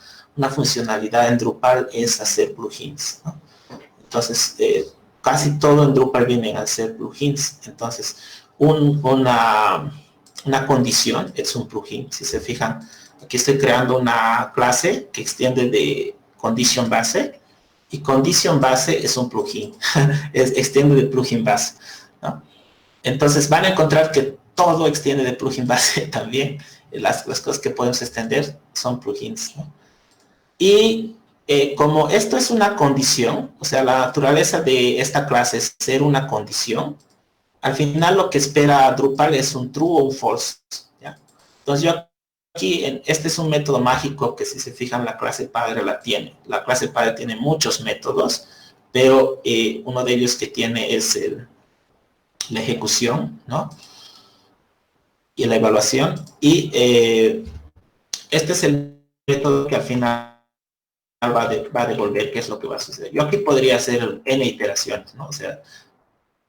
funcionalidad en Drupal es hacer plugins, ¿no? Entonces, casi todo en Drupal vienen a ser plugins. Entonces, una condición es un plugin. Si se fijan, aquí estoy creando una clase que extiende de condition base Y condition base es un plugin, extiende de plugin base, ¿no? Entonces van a encontrar que todo extiende de plugin base también. Las cosas que podemos extender son plugins, ¿no? Y como esto es una condición, o sea, la naturaleza de esta clase es ser una condición, al final lo que espera Drupal es un true o un false, ¿ya? Entonces yo aquí, este es un método mágico que si se fijan la clase padre la tiene. La clase padre tiene muchos métodos, pero uno de ellos que tiene es la ejecución, ¿no? Y la evaluación. Y este es el método que al final va a devolver qué es lo que va a suceder. Yo aquí podría hacer n iteraciones, ¿no? O sea,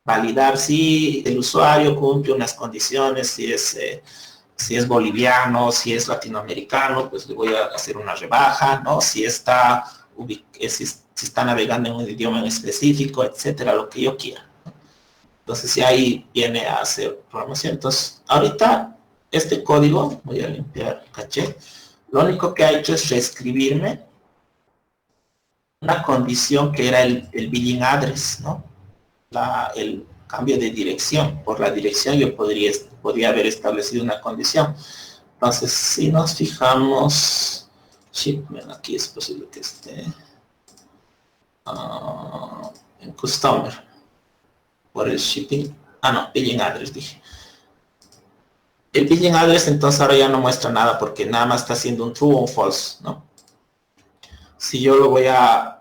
validar si el usuario cumple unas condiciones, si es boliviano, si es latinoamericano, pues le voy a hacer una rebaja, ¿no? Si está navegando en un idioma en específico, etcétera, lo que yo quiera, ¿no? Entonces, si ahí viene a hacer programación. Entonces, ahorita este código, voy a limpiar caché, lo único que ha hecho es reescribirme una condición que era el billing address, ¿no? El cambio de dirección. Por la dirección yo podría haber establecido una condición. Entonces, si nos fijamos, shipment, aquí es posible que esté en customer, por el shipping, no, billing address dije. El billing address entonces ahora ya no muestra nada porque nada más está haciendo un true o un false, ¿no? Si yo lo voy a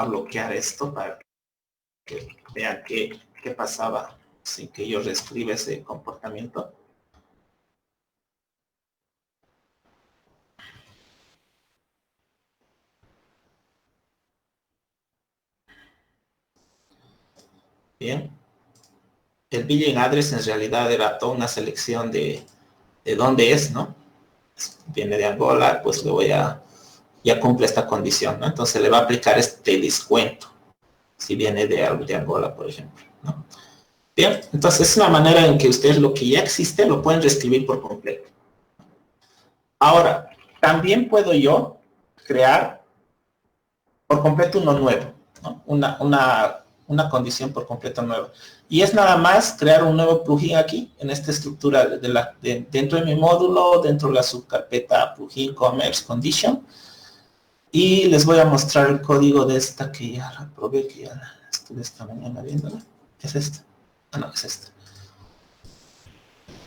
bloquear esto para que vean qué pasaba sin que yo reescriba ese comportamiento. Bien. El billing address en realidad era toda una selección de dónde es, ¿no? Viene de Angola, pues ya cumple esta condición, ¿no? Entonces le va a aplicar este descuento si viene de Angola, por ejemplo, ¿no? Bien, entonces es una manera en que ustedes lo que ya existe lo pueden reescribir por completo. Ahora, también puedo yo crear por completo uno nuevo, ¿no? Una condición por completo nueva. Y es nada más crear un nuevo plugin aquí, en esta estructura dentro de mi módulo, dentro de la subcarpeta plugin commerce condition. Y les voy a mostrar el código de esta que ya la probé, que ya estuve esta mañana viéndola. ¿Es esta? No, es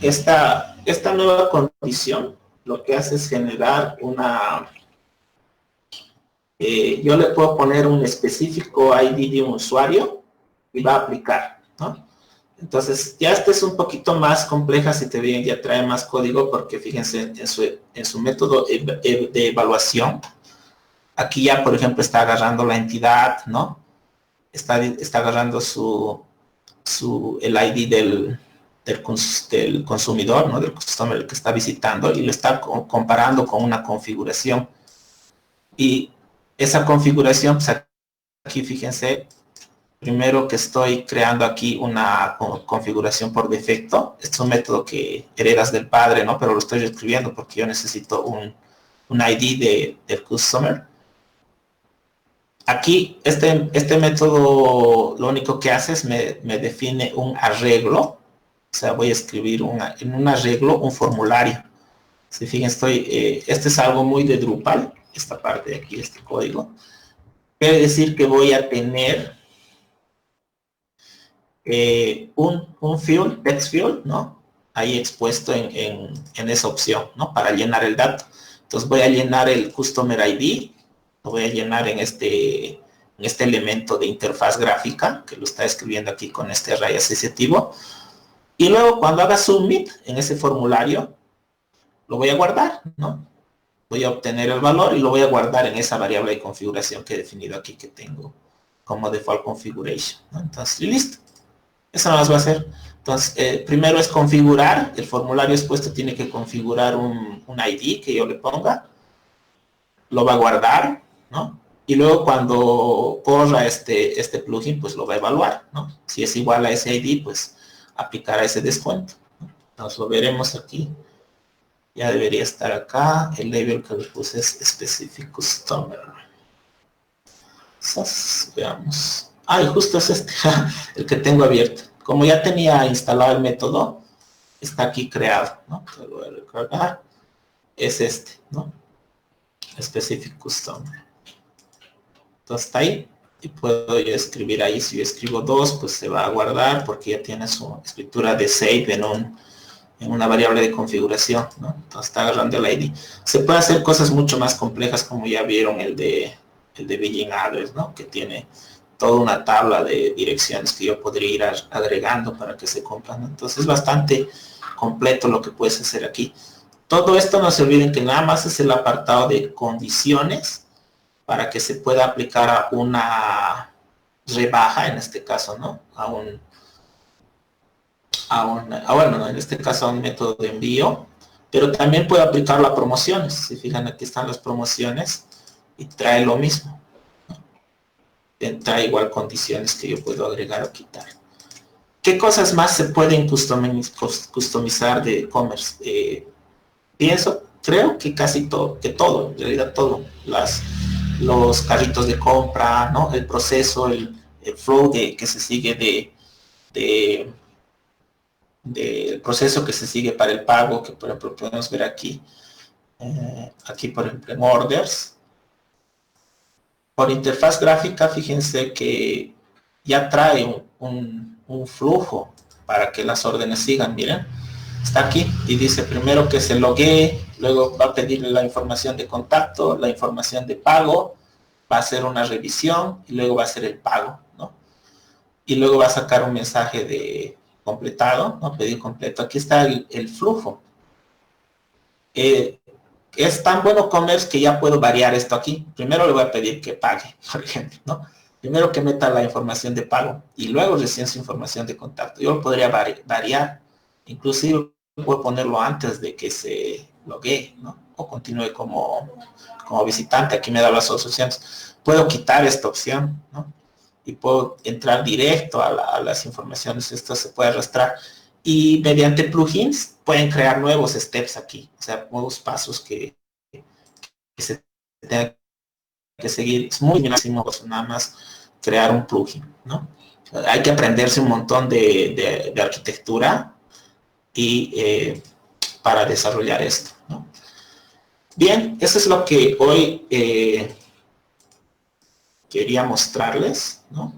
esta. Esta nueva condición lo que hace es generar yo le puedo poner un específico ID de un usuario y va a aplicar, ¿no? Entonces, ya esta es un poquito más compleja, si te ven, ya trae más código, porque fíjense en su método de evaluación. Aquí ya, por ejemplo, está agarrando la entidad, ¿no? Está agarrando el ID del consumidor, ¿no? Del customer que está visitando, y lo está comparando con una configuración. Y esa configuración, pues aquí fíjense, primero que estoy creando aquí una configuración por defecto. Este es un método que heredas del padre, ¿no? Pero lo estoy escribiendo porque yo necesito un ID del customer. Aquí, este método lo único que hace es me define un arreglo. O sea, voy a escribir en un arreglo un formulario. Si fíjense, este es algo muy de Drupal, esta parte de aquí, este código. Quiere decir que voy a tener un field, text field, ¿no? Ahí expuesto en esa opción, ¿no? Para llenar el dato. Entonces voy a llenar el Customer ID, lo voy a llenar en este elemento de interfaz gráfica, que lo está escribiendo aquí con este array asociativo. Y luego cuando haga submit en ese formulario, lo voy a guardar, ¿no? Voy a obtener el valor y lo voy a guardar en esa variable de configuración que he definido aquí, que tengo como default configuration, ¿no? Entonces, listo. Eso nada más va a hacer. Entonces, primero es configurar. El formulario expuesto tiene que configurar un ID que yo le ponga. Lo va a guardar, ¿no? Y luego cuando corra este plugin, pues lo va a evaluar, ¿no? Si es igual a ese ID, pues aplicará ese descuento, ¿no? Entonces lo veremos aquí. Ya debería estar acá. El label que le puse es Specific Customer. Veamos. Ah, y justo es este, el que tengo abierto. Como ya tenía instalado el método, está aquí creado, ¿no? Te lo voy a recargar. Es este, ¿no? Specific Custom. Entonces está ahí. Y puedo yo escribir ahí. Si yo escribo 2, pues se va a guardar porque ya tiene su escritura de save en una variable de configuración, ¿no? Entonces está agarrando el ID. Se puede hacer cosas mucho más complejas, como ya vieron el de Begin Address, ¿no? Que tiene toda una tabla de direcciones que yo podría ir agregando para que se cumplan, ¿no? Entonces es bastante completo lo que puedes hacer aquí. Todo esto no se olviden que nada más es el apartado de condiciones para que se pueda aplicar a una rebaja, en este caso, ¿no? Bueno, ¿no? En este caso a un método de envío, pero también puede aplicarlo a promociones. Si fijan, aquí están las promociones y trae lo mismo, ¿no? Trae igual condiciones que yo puedo agregar o quitar. ¿Qué cosas más se pueden customizar de e-commerce? Creo que casi todo, en realidad todo. Los carritos de compra, ¿no? El proceso, el flow que se sigue del proceso que se sigue para el pago, que por ejemplo podemos ver aquí. Aquí por ejemplo en orders. Por interfaz gráfica, fíjense que ya trae un flujo para que las órdenes sigan, miren. Está aquí y dice primero que se loguee, luego va a pedirle la información de contacto, la información de pago, va a hacer una revisión y luego va a hacer el pago, ¿no? Y luego va a sacar un mensaje de completado, ¿no? Pedido completo. Aquí está el flujo. Es tan bueno Commerce que ya puedo variar esto aquí. Primero le voy a pedir que pague, por ejemplo, ¿no? Primero que meta la información de pago y luego recién su información de contacto. Yo lo podría variar. Inclusive puedo ponerlo antes de que se loguee, ¿no? O continúe como visitante. Aquí me da las opciones. Puedo quitar esta opción, ¿no? Y puedo entrar directo a las informaciones. Esto se puede arrastrar. Y mediante plugins pueden crear nuevos steps aquí. O sea, nuevos pasos que se tengan que seguir. Es muy máximo nada más crear un plugin, ¿no? Hay que aprenderse un montón de arquitectura y para desarrollar esto, ¿no? Bien, eso es lo que hoy quería mostrarles, ¿no?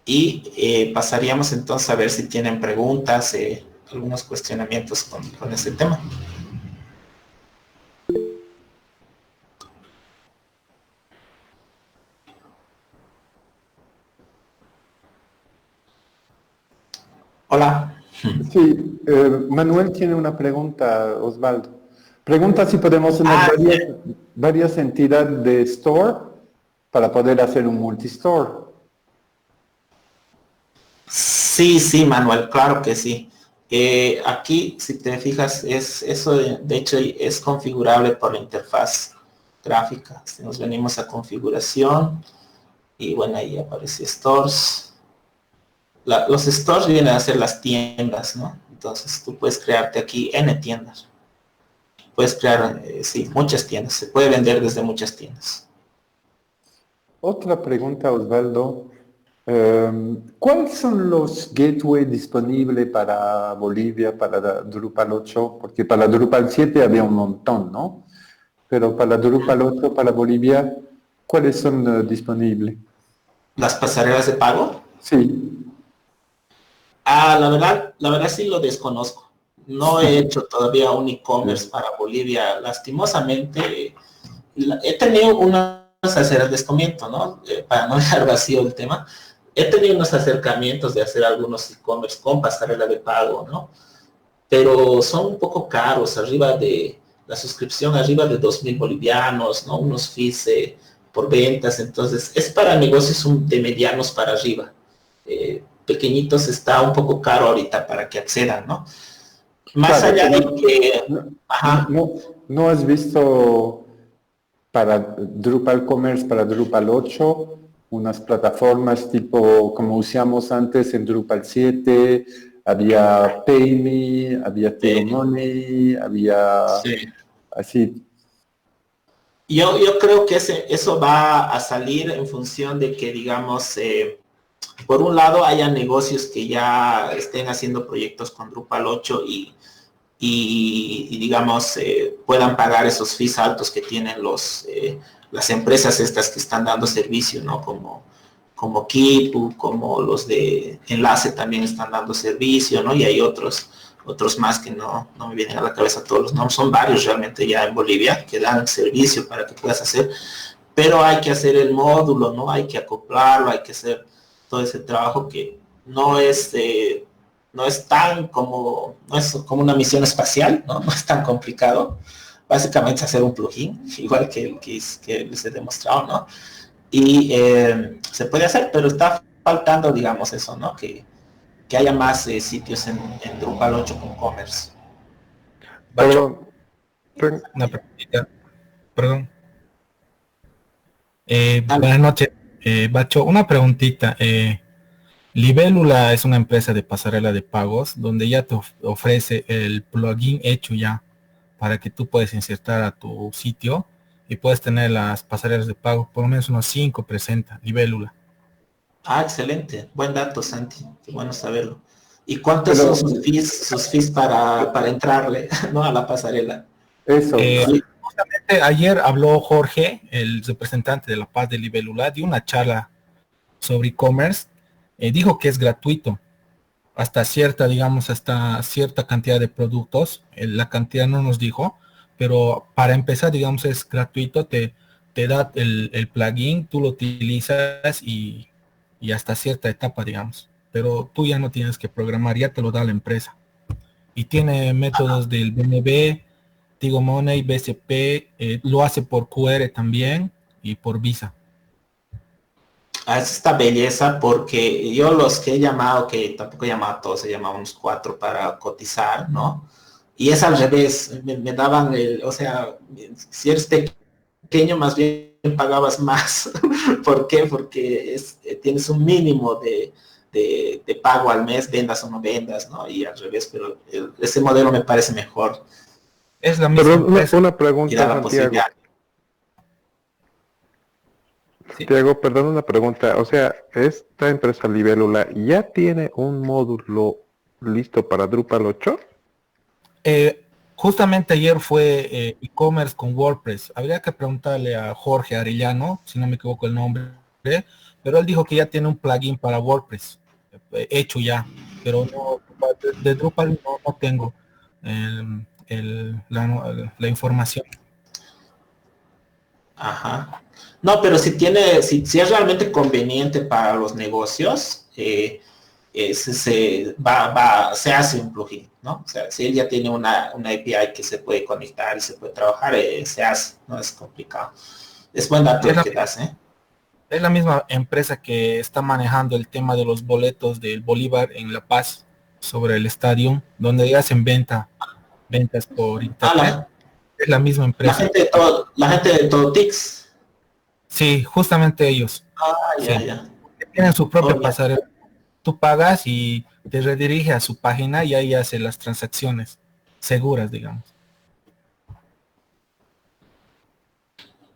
Y pasaríamos entonces a ver si tienen preguntas, algunos cuestionamientos con este tema. Hola. Sí, Manuel tiene una pregunta, Osvaldo. Pregunta si podemos tener varias entidades de store para poder hacer un multistore. Sí, Manuel, claro que sí. Aquí, si te fijas, eso de hecho es configurable por la interfaz gráfica. Si nos venimos a configuración y bueno, ahí aparece stores. Los stores vienen a ser las tiendas, ¿no? Entonces tú puedes crearte aquí N tiendas. Puedes crear, sí, muchas tiendas. Se puede vender desde muchas tiendas. Otra pregunta, Osvaldo. ¿Cuáles son los gateways disponibles para Bolivia, para Drupal 8? Porque para Drupal 7 había un montón, ¿no? Pero para Drupal 8, para Bolivia, ¿cuáles son disponibles? ¿Las pasarelas de pago? Sí. La verdad sí lo desconozco. No he hecho todavía un e-commerce para Bolivia. Lastimosamente, he tenido unos acercamientos, ¿no? Para no dejar vacío el tema. He tenido unos acercamientos de hacer algunos e-commerce con pasarela de pago, ¿no? Pero son un poco caros, la suscripción arriba de 2.000 bolivianos, ¿no? Unos fees por ventas. Entonces, es para negocios de medianos para arriba. Pequeñitos está un poco caro ahorita para que accedan, ¿no? Más Claro, allá de que... ¿No has visto para Drupal Commerce, para Drupal 8, unas plataformas tipo como usamos antes en Drupal 7? Había PayMe, había Money, había Sí. así. Yo creo que eso va a salir en función de que, digamos, por un lado haya negocios que ya estén haciendo proyectos con Drupal 8 y digamos, puedan pagar esos fees altos que tienen las empresas estas que están dando servicio, ¿no? Como Kipu, como los de Enlace también están dando servicio, ¿no? Y hay otros más que no me vienen a la cabeza todos los nombres. Son varios realmente ya en Bolivia que dan servicio para que puedas hacer, pero hay que hacer el módulo, ¿no? Hay que acoplarlo, hay que hacer todo ese trabajo que no es tan como, no es como una misión espacial, ¿no? No es tan complicado. Básicamente hacer un plugin, igual que les he demostrado, ¿no? Y se puede hacer, pero está faltando, digamos, eso, ¿no? Que haya más sitios en Drupal 8 con commerce. Perdón, Una preguntita, perdón. Dale. Buenas noches, Bacho. Una preguntita. Libélula es una empresa de pasarela de pagos donde ya te ofrece el plugin hecho ya para que tú puedas insertar a tu sitio y puedes tener las pasarelas de pago, por lo menos unos 5 presenta Libélula. Ah, excelente. Buen dato, Santi. Qué bueno saberlo. ¿Y cuántos son sus fees para entrarle, ¿no? A la pasarela? Eso. Justamente ayer habló Jorge, el representante de La Paz de Libélula, dio una charla sobre e-commerce. Dijo que es gratuito hasta cierta, digamos, hasta cierta cantidad de productos. La cantidad no nos dijo, pero para empezar, digamos, es gratuito. Te da el plugin, tú lo utilizas y hasta cierta etapa, digamos. Pero tú ya no tienes que programar, ya te lo da la empresa. Y tiene métodos del BNB, Tigo Money, BCP, lo hace por QR también y por Visa. Es esta belleza porque yo los que he llamado, que tampoco he llamado a todos, he llamado a unos 4 para cotizar, ¿no? Y es al revés, me daban o sea, si eres pequeño más bien pagabas más. ¿Por qué? Porque tienes un mínimo de pago al mes, vendas o no vendas, ¿no? Y al revés, pero ese modelo me parece mejor. Es la misma empresa. Una pregunta, Santiago. Santiago, perdón, una pregunta. O sea, ¿esta empresa Libélula ya tiene un módulo listo para Drupal 8? Justamente ayer fue e-commerce con WordPress. Habría que preguntarle a Jorge Arellano, si no me equivoco el nombre, pero él dijo que ya tiene un plugin para WordPress hecho ya, pero no, de Drupal no tengo la información. Ajá. No, pero si es realmente conveniente para los negocios, se hace un plugin, ¿no? O sea, si él ya tiene una API que se puede conectar y se puede trabajar, se hace, no es complicado. Es buen dato que das, ¿eh? Es la misma empresa que está manejando el tema de los boletos del Bolívar en La Paz sobre el estadio, donde ya hacen ventas por internet. Es la misma empresa. La gente de Todotix. Sí, justamente ellos. Ya. Tienen su propia pasarela. Tú pagas y te redirige a su página y ahí hace las transacciones seguras, digamos.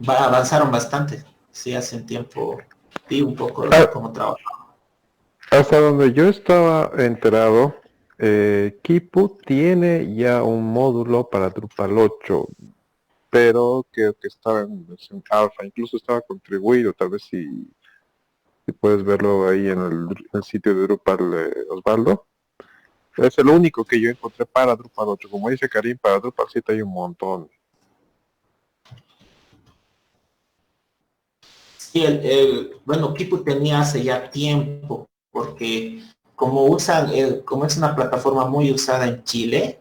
Avanzaron bastante. Sí, hace un tiempo vi un poco cómo trabaja. Hasta donde yo estaba enterado, Kipu tiene ya un módulo para Drupal 8, pero creo que estaba en versión alfa, incluso estaba contribuido, tal vez si puedes verlo ahí en el sitio de Drupal, Osvaldo. Es el único que yo encontré para Drupal 8. Como dice Karim, para Drupal 7 hay un montón. Sí, bueno, Kipu tenía hace ya tiempo, porque como es una plataforma muy usada en Chile,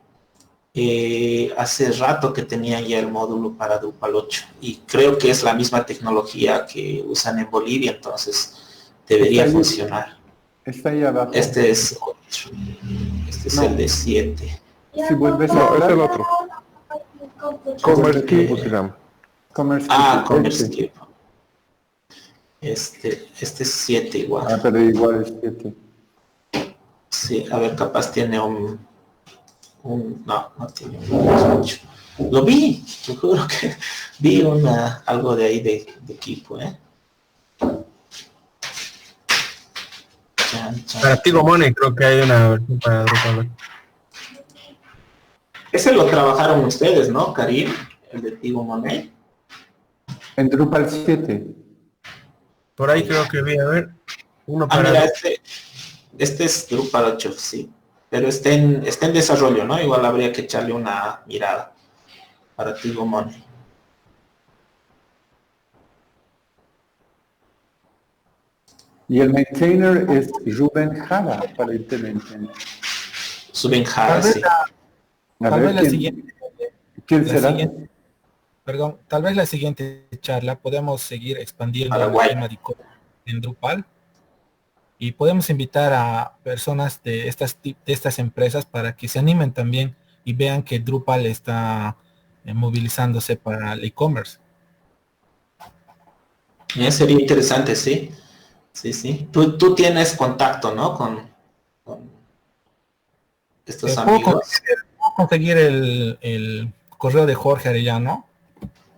hace rato que tenía ya el módulo para Drupal 8 y creo que es la misma tecnología que usan en Bolivia, entonces debería funcionar. Está ahí abajo. Este es otro. Este es el de 7. Si vuelves No, es el otro. Commerce Kipu se llama. Commerce Kipu. Este es 7 igual. Pero igual es 7. Sí, a ver, capaz tiene no tiene un 8. Lo vi, te juro que Vi algo de ahí de equipo, ¿eh? Para Tigo Money creo que hay una versión para Drupal 8. Ese lo trabajaron ustedes, ¿no, Karim? El de Tigo Money. En Drupal 7. Por ahí creo que vi, a ver, uno para... Mira, este es Drupal 8, sí. Pero está en desarrollo, ¿no? Igual habría que echarle una mirada para Tigo Money. Y el maintainer es Rubén Jara, aparentemente. Suben Jara, sí. Tal vez la siguiente... ¿Quién será? Tal vez la siguiente charla podemos seguir expandiendo el Paraguay. tema de código en Drupal y podemos invitar a personas de estas empresas para que se animen también y vean que Drupal está movilizándose para el e-commerce. Sería interesante, sí. Sí. Tú tienes contacto, ¿no? Con estos amigos. Puedo conseguir el correo de Jorge Arellano,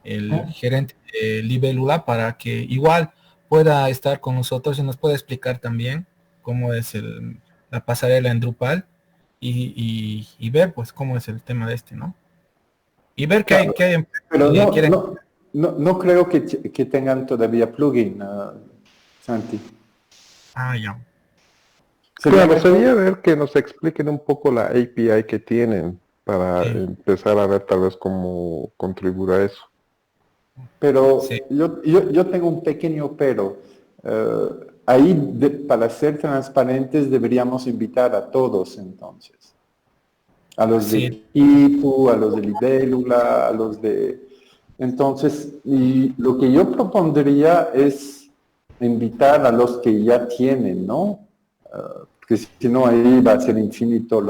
el gerente de Libélula, para que igual pueda estar con nosotros y nos pueda explicar también cómo es la pasarela en Drupal y ver pues cómo es el tema de ¿no? Y ver que hay pero no creo que tengan todavía plugin, Santi. Ya. Claro, sería ver que nos expliquen un poco la API que tienen para empezar a ver tal vez cómo contribuir a eso. Pero yo tengo un pequeño pero. Ahí, para ser transparentes, deberíamos invitar a todos entonces. A los de Kipu, a los de Libélula, a los de... Entonces, y lo que yo propondría es invitar a los que ya tienen, ¿no? Porque si no, ahí va a ser infinito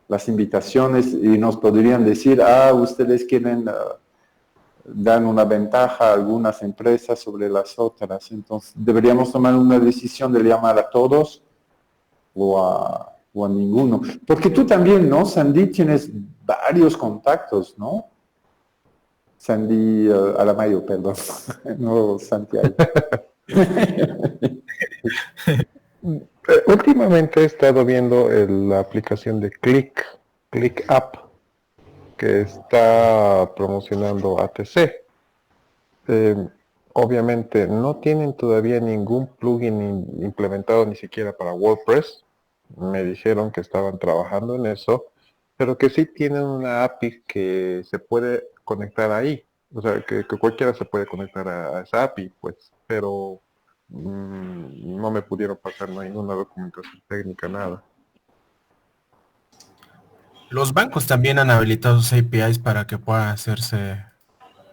las invitaciones y nos podrían decir, ustedes quieren dar una ventaja a algunas empresas sobre las otras. Entonces, deberíamos tomar una decisión de llamar a todos o a ninguno. Porque tú también, ¿no? Sandy, tienes varios contactos, ¿no? Sandy Aramayo, perdón. No, Santiago. Últimamente he estado viendo la aplicación de ClickUp, que está promocionando ATC. Obviamente no tienen todavía ningún plugin implementado ni siquiera para WordPress. Me dijeron que estaban trabajando en eso, pero que sí tienen una API que se puede conectar ahí. O sea, que cualquiera se puede conectar a esa API, pues, pero no me pudieron pasar ninguna documentación técnica, nada. Los bancos también han habilitado sus APIs para que puedan hacerse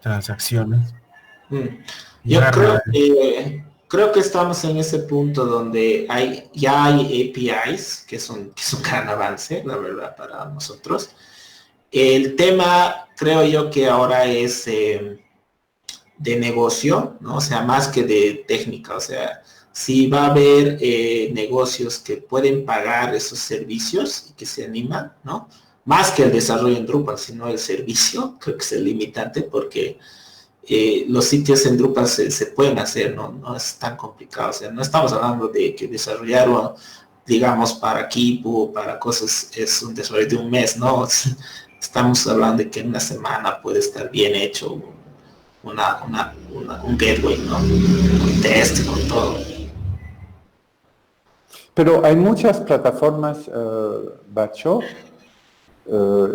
transacciones. Yo creo que estamos en ese punto donde ya hay APIs que son un gran avance, la verdad, para nosotros. El tema, creo yo, que ahora es de negocio, ¿no? O sea, más que de técnica. O sea, si va a haber negocios que pueden pagar esos servicios y que se animan, ¿no? Más que el desarrollo en Drupal, sino el servicio, creo que es el limitante, porque los sitios en Drupal se pueden hacer, no es tan complicado. O sea, no estamos hablando de que desarrollarlo, digamos, para Kipu, para cosas, es un desarrollo de un mes, ¿no? Estamos hablando de que en una semana puede estar bien hecho un gateway, ¿no? Un test, con todo. Pero hay muchas plataformas, Bacho,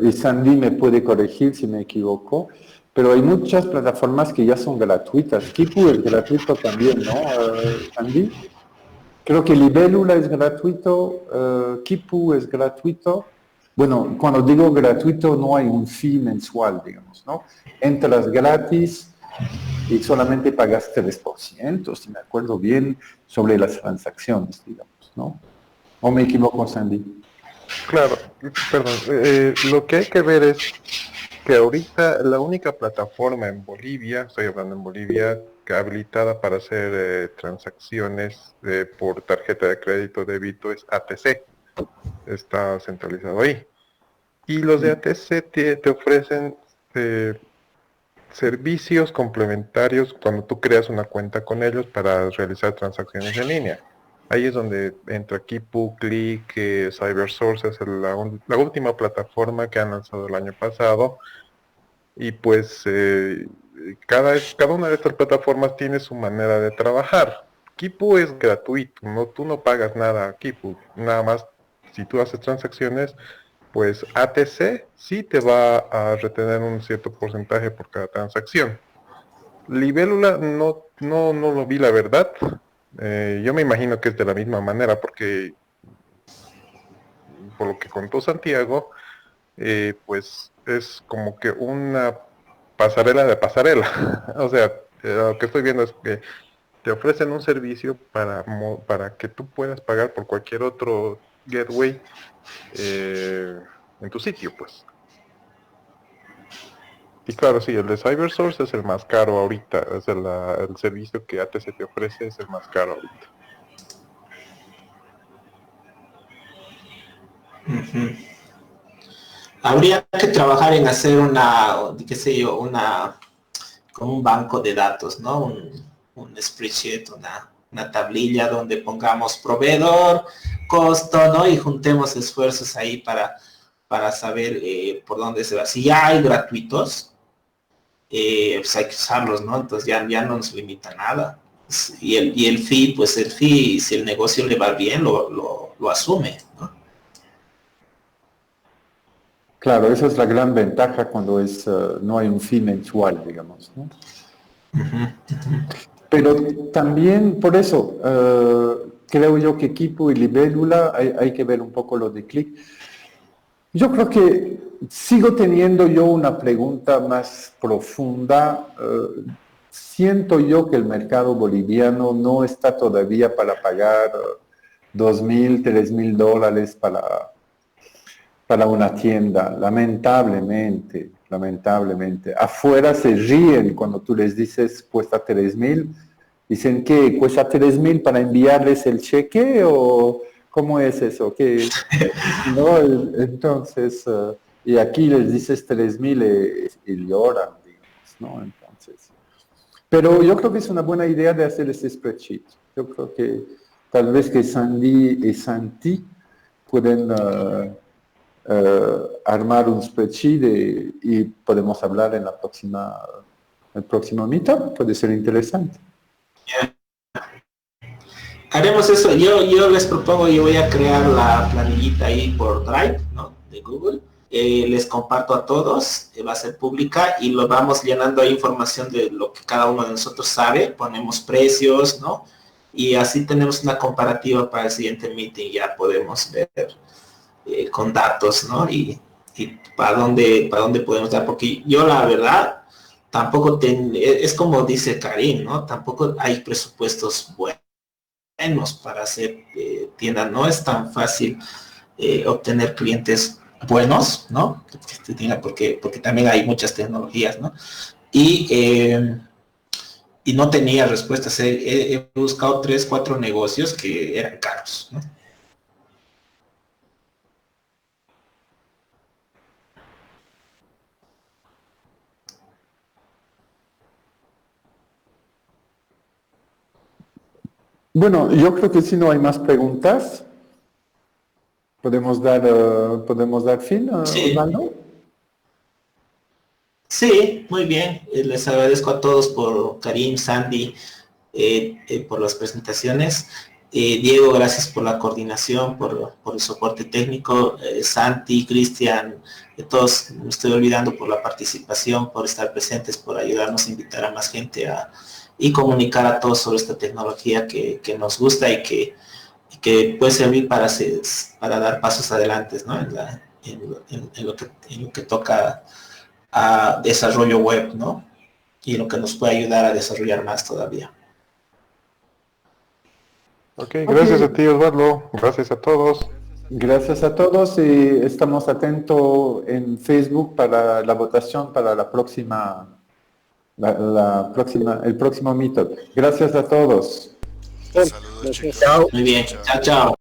y Sandy me puede corregir si me equivoco, pero hay muchas plataformas que ya son gratuitas. Kipu es gratuito también, ¿no, Sandy? Creo que Libélula es gratuito, Kipu es gratuito. Bueno, cuando digo gratuito no hay un fee mensual, digamos, ¿no? Entras gratis y solamente pagas 3%, si me acuerdo bien, sobre las transacciones, digamos, ¿no? ¿O me equivoco, Sandy? Claro, perdón. Lo que hay que ver es que ahorita la única plataforma en Bolivia, estoy hablando en Bolivia, que habilitada para hacer transacciones por tarjeta de crédito débito es ATC. Está centralizado ahí. Y los de ATC te ofrecen servicios complementarios cuando tú creas una cuenta con ellos para realizar transacciones en línea. Ahí es donde entra Kipu, Click, CyberSource, es la última plataforma que han lanzado el año pasado. Y pues cada una de estas plataformas tiene su manera de trabajar. Kipu es gratuito, tú no pagas nada a Kipu, nada más si tú haces transacciones, pues ATC sí te va a retener un cierto porcentaje por cada transacción. Libélula no lo vi, la verdad. Yo me imagino que es de la misma manera, porque por lo que contó Santiago, pues es como que una pasarela de pasarela. O sea, lo que estoy viendo es que te ofrecen un servicio para que tú puedas pagar por cualquier otro gateway en tu sitio, pues. Y claro, sí, el de CyberSource es el más caro ahorita, es el servicio que ATC te ofrece es el más caro ahorita. Habría que trabajar en hacer qué sé yo, como un banco de datos, ¿no? Un spreadsheet, una tablilla donde pongamos proveedor, costo, ¿no? Y juntemos esfuerzos ahí para saber por dónde se va. Si ya hay gratuitos, pues hay que usarlos, ¿no? Entonces ya no nos limita nada. Y el fee, pues el fee, si el negocio le va bien, lo asume, ¿no? Claro, esa es la gran ventaja cuando no hay un fee mensual, digamos, ¿no? Pero también, por eso, creo yo que Kipu y Libélula, hay que ver un poco lo de Click. Yo creo que sigo teniendo yo una pregunta más profunda. Siento yo que el mercado boliviano no está todavía para pagar $2,000, $3,000 para una tienda, lamentablemente. Afuera se ríen cuando tú les dices cuesta 3,000. Dicen que cuesta 3,000 para enviarles el cheque, o ¿cómo es eso? ¿Qué? ¿No? Entonces, y aquí les dices 3,000 y lloran, digamos, ¿no? Entonces, pero yo creo que es una buena idea de hacer ese spreadsheet. Yo creo que tal vez que Sandy y Santi pueden armar un spreadsheet y podemos hablar en el próximo meetup. Puede ser interesante. Haremos eso. Yo les propongo, yo voy a crear la planillita ahí por Drive, ¿no? De Google. Les comparto a todos, va a ser pública y lo vamos llenando ahí información de lo que cada uno de nosotros sabe, ponemos precios, ¿no? Y así tenemos una comparativa para el siguiente meeting, ya podemos ver con datos, ¿no? Y para dónde podemos dar, porque yo la verdad tampoco es como dice Karim, ¿no? Tampoco hay presupuestos buenos para hacer tiendas, no es tan fácil obtener clientes buenos, ¿no? Porque también hay muchas tecnologías, ¿no? Y no tenía respuestas. He buscado 3, 4 negocios que eran caros, ¿no? Bueno, yo creo que si no hay más preguntas, podemos dar fin, Sí. Osvaldo. Sí, muy bien. Les agradezco a todos por Karim, Sandy, por las presentaciones. Diego, gracias por la coordinación, por el soporte técnico. Santi, Cristian, todos, me estoy olvidando, por la participación, por estar presentes, por ayudarnos a invitar a más gente y comunicar a todos sobre esta tecnología que nos gusta y que puede servir para dar pasos adelante, ¿no? En lo que toca a desarrollo web, ¿no? Y lo que nos puede ayudar a desarrollar más todavía. Ok, gracias a ti, Osvaldo. Gracias a todos. Gracias a todos y estamos atentos en Facebook para la votación para el próximo meetup. Gracias a todos. Saludos, chicos. Chao. Muy bien, chao, chao.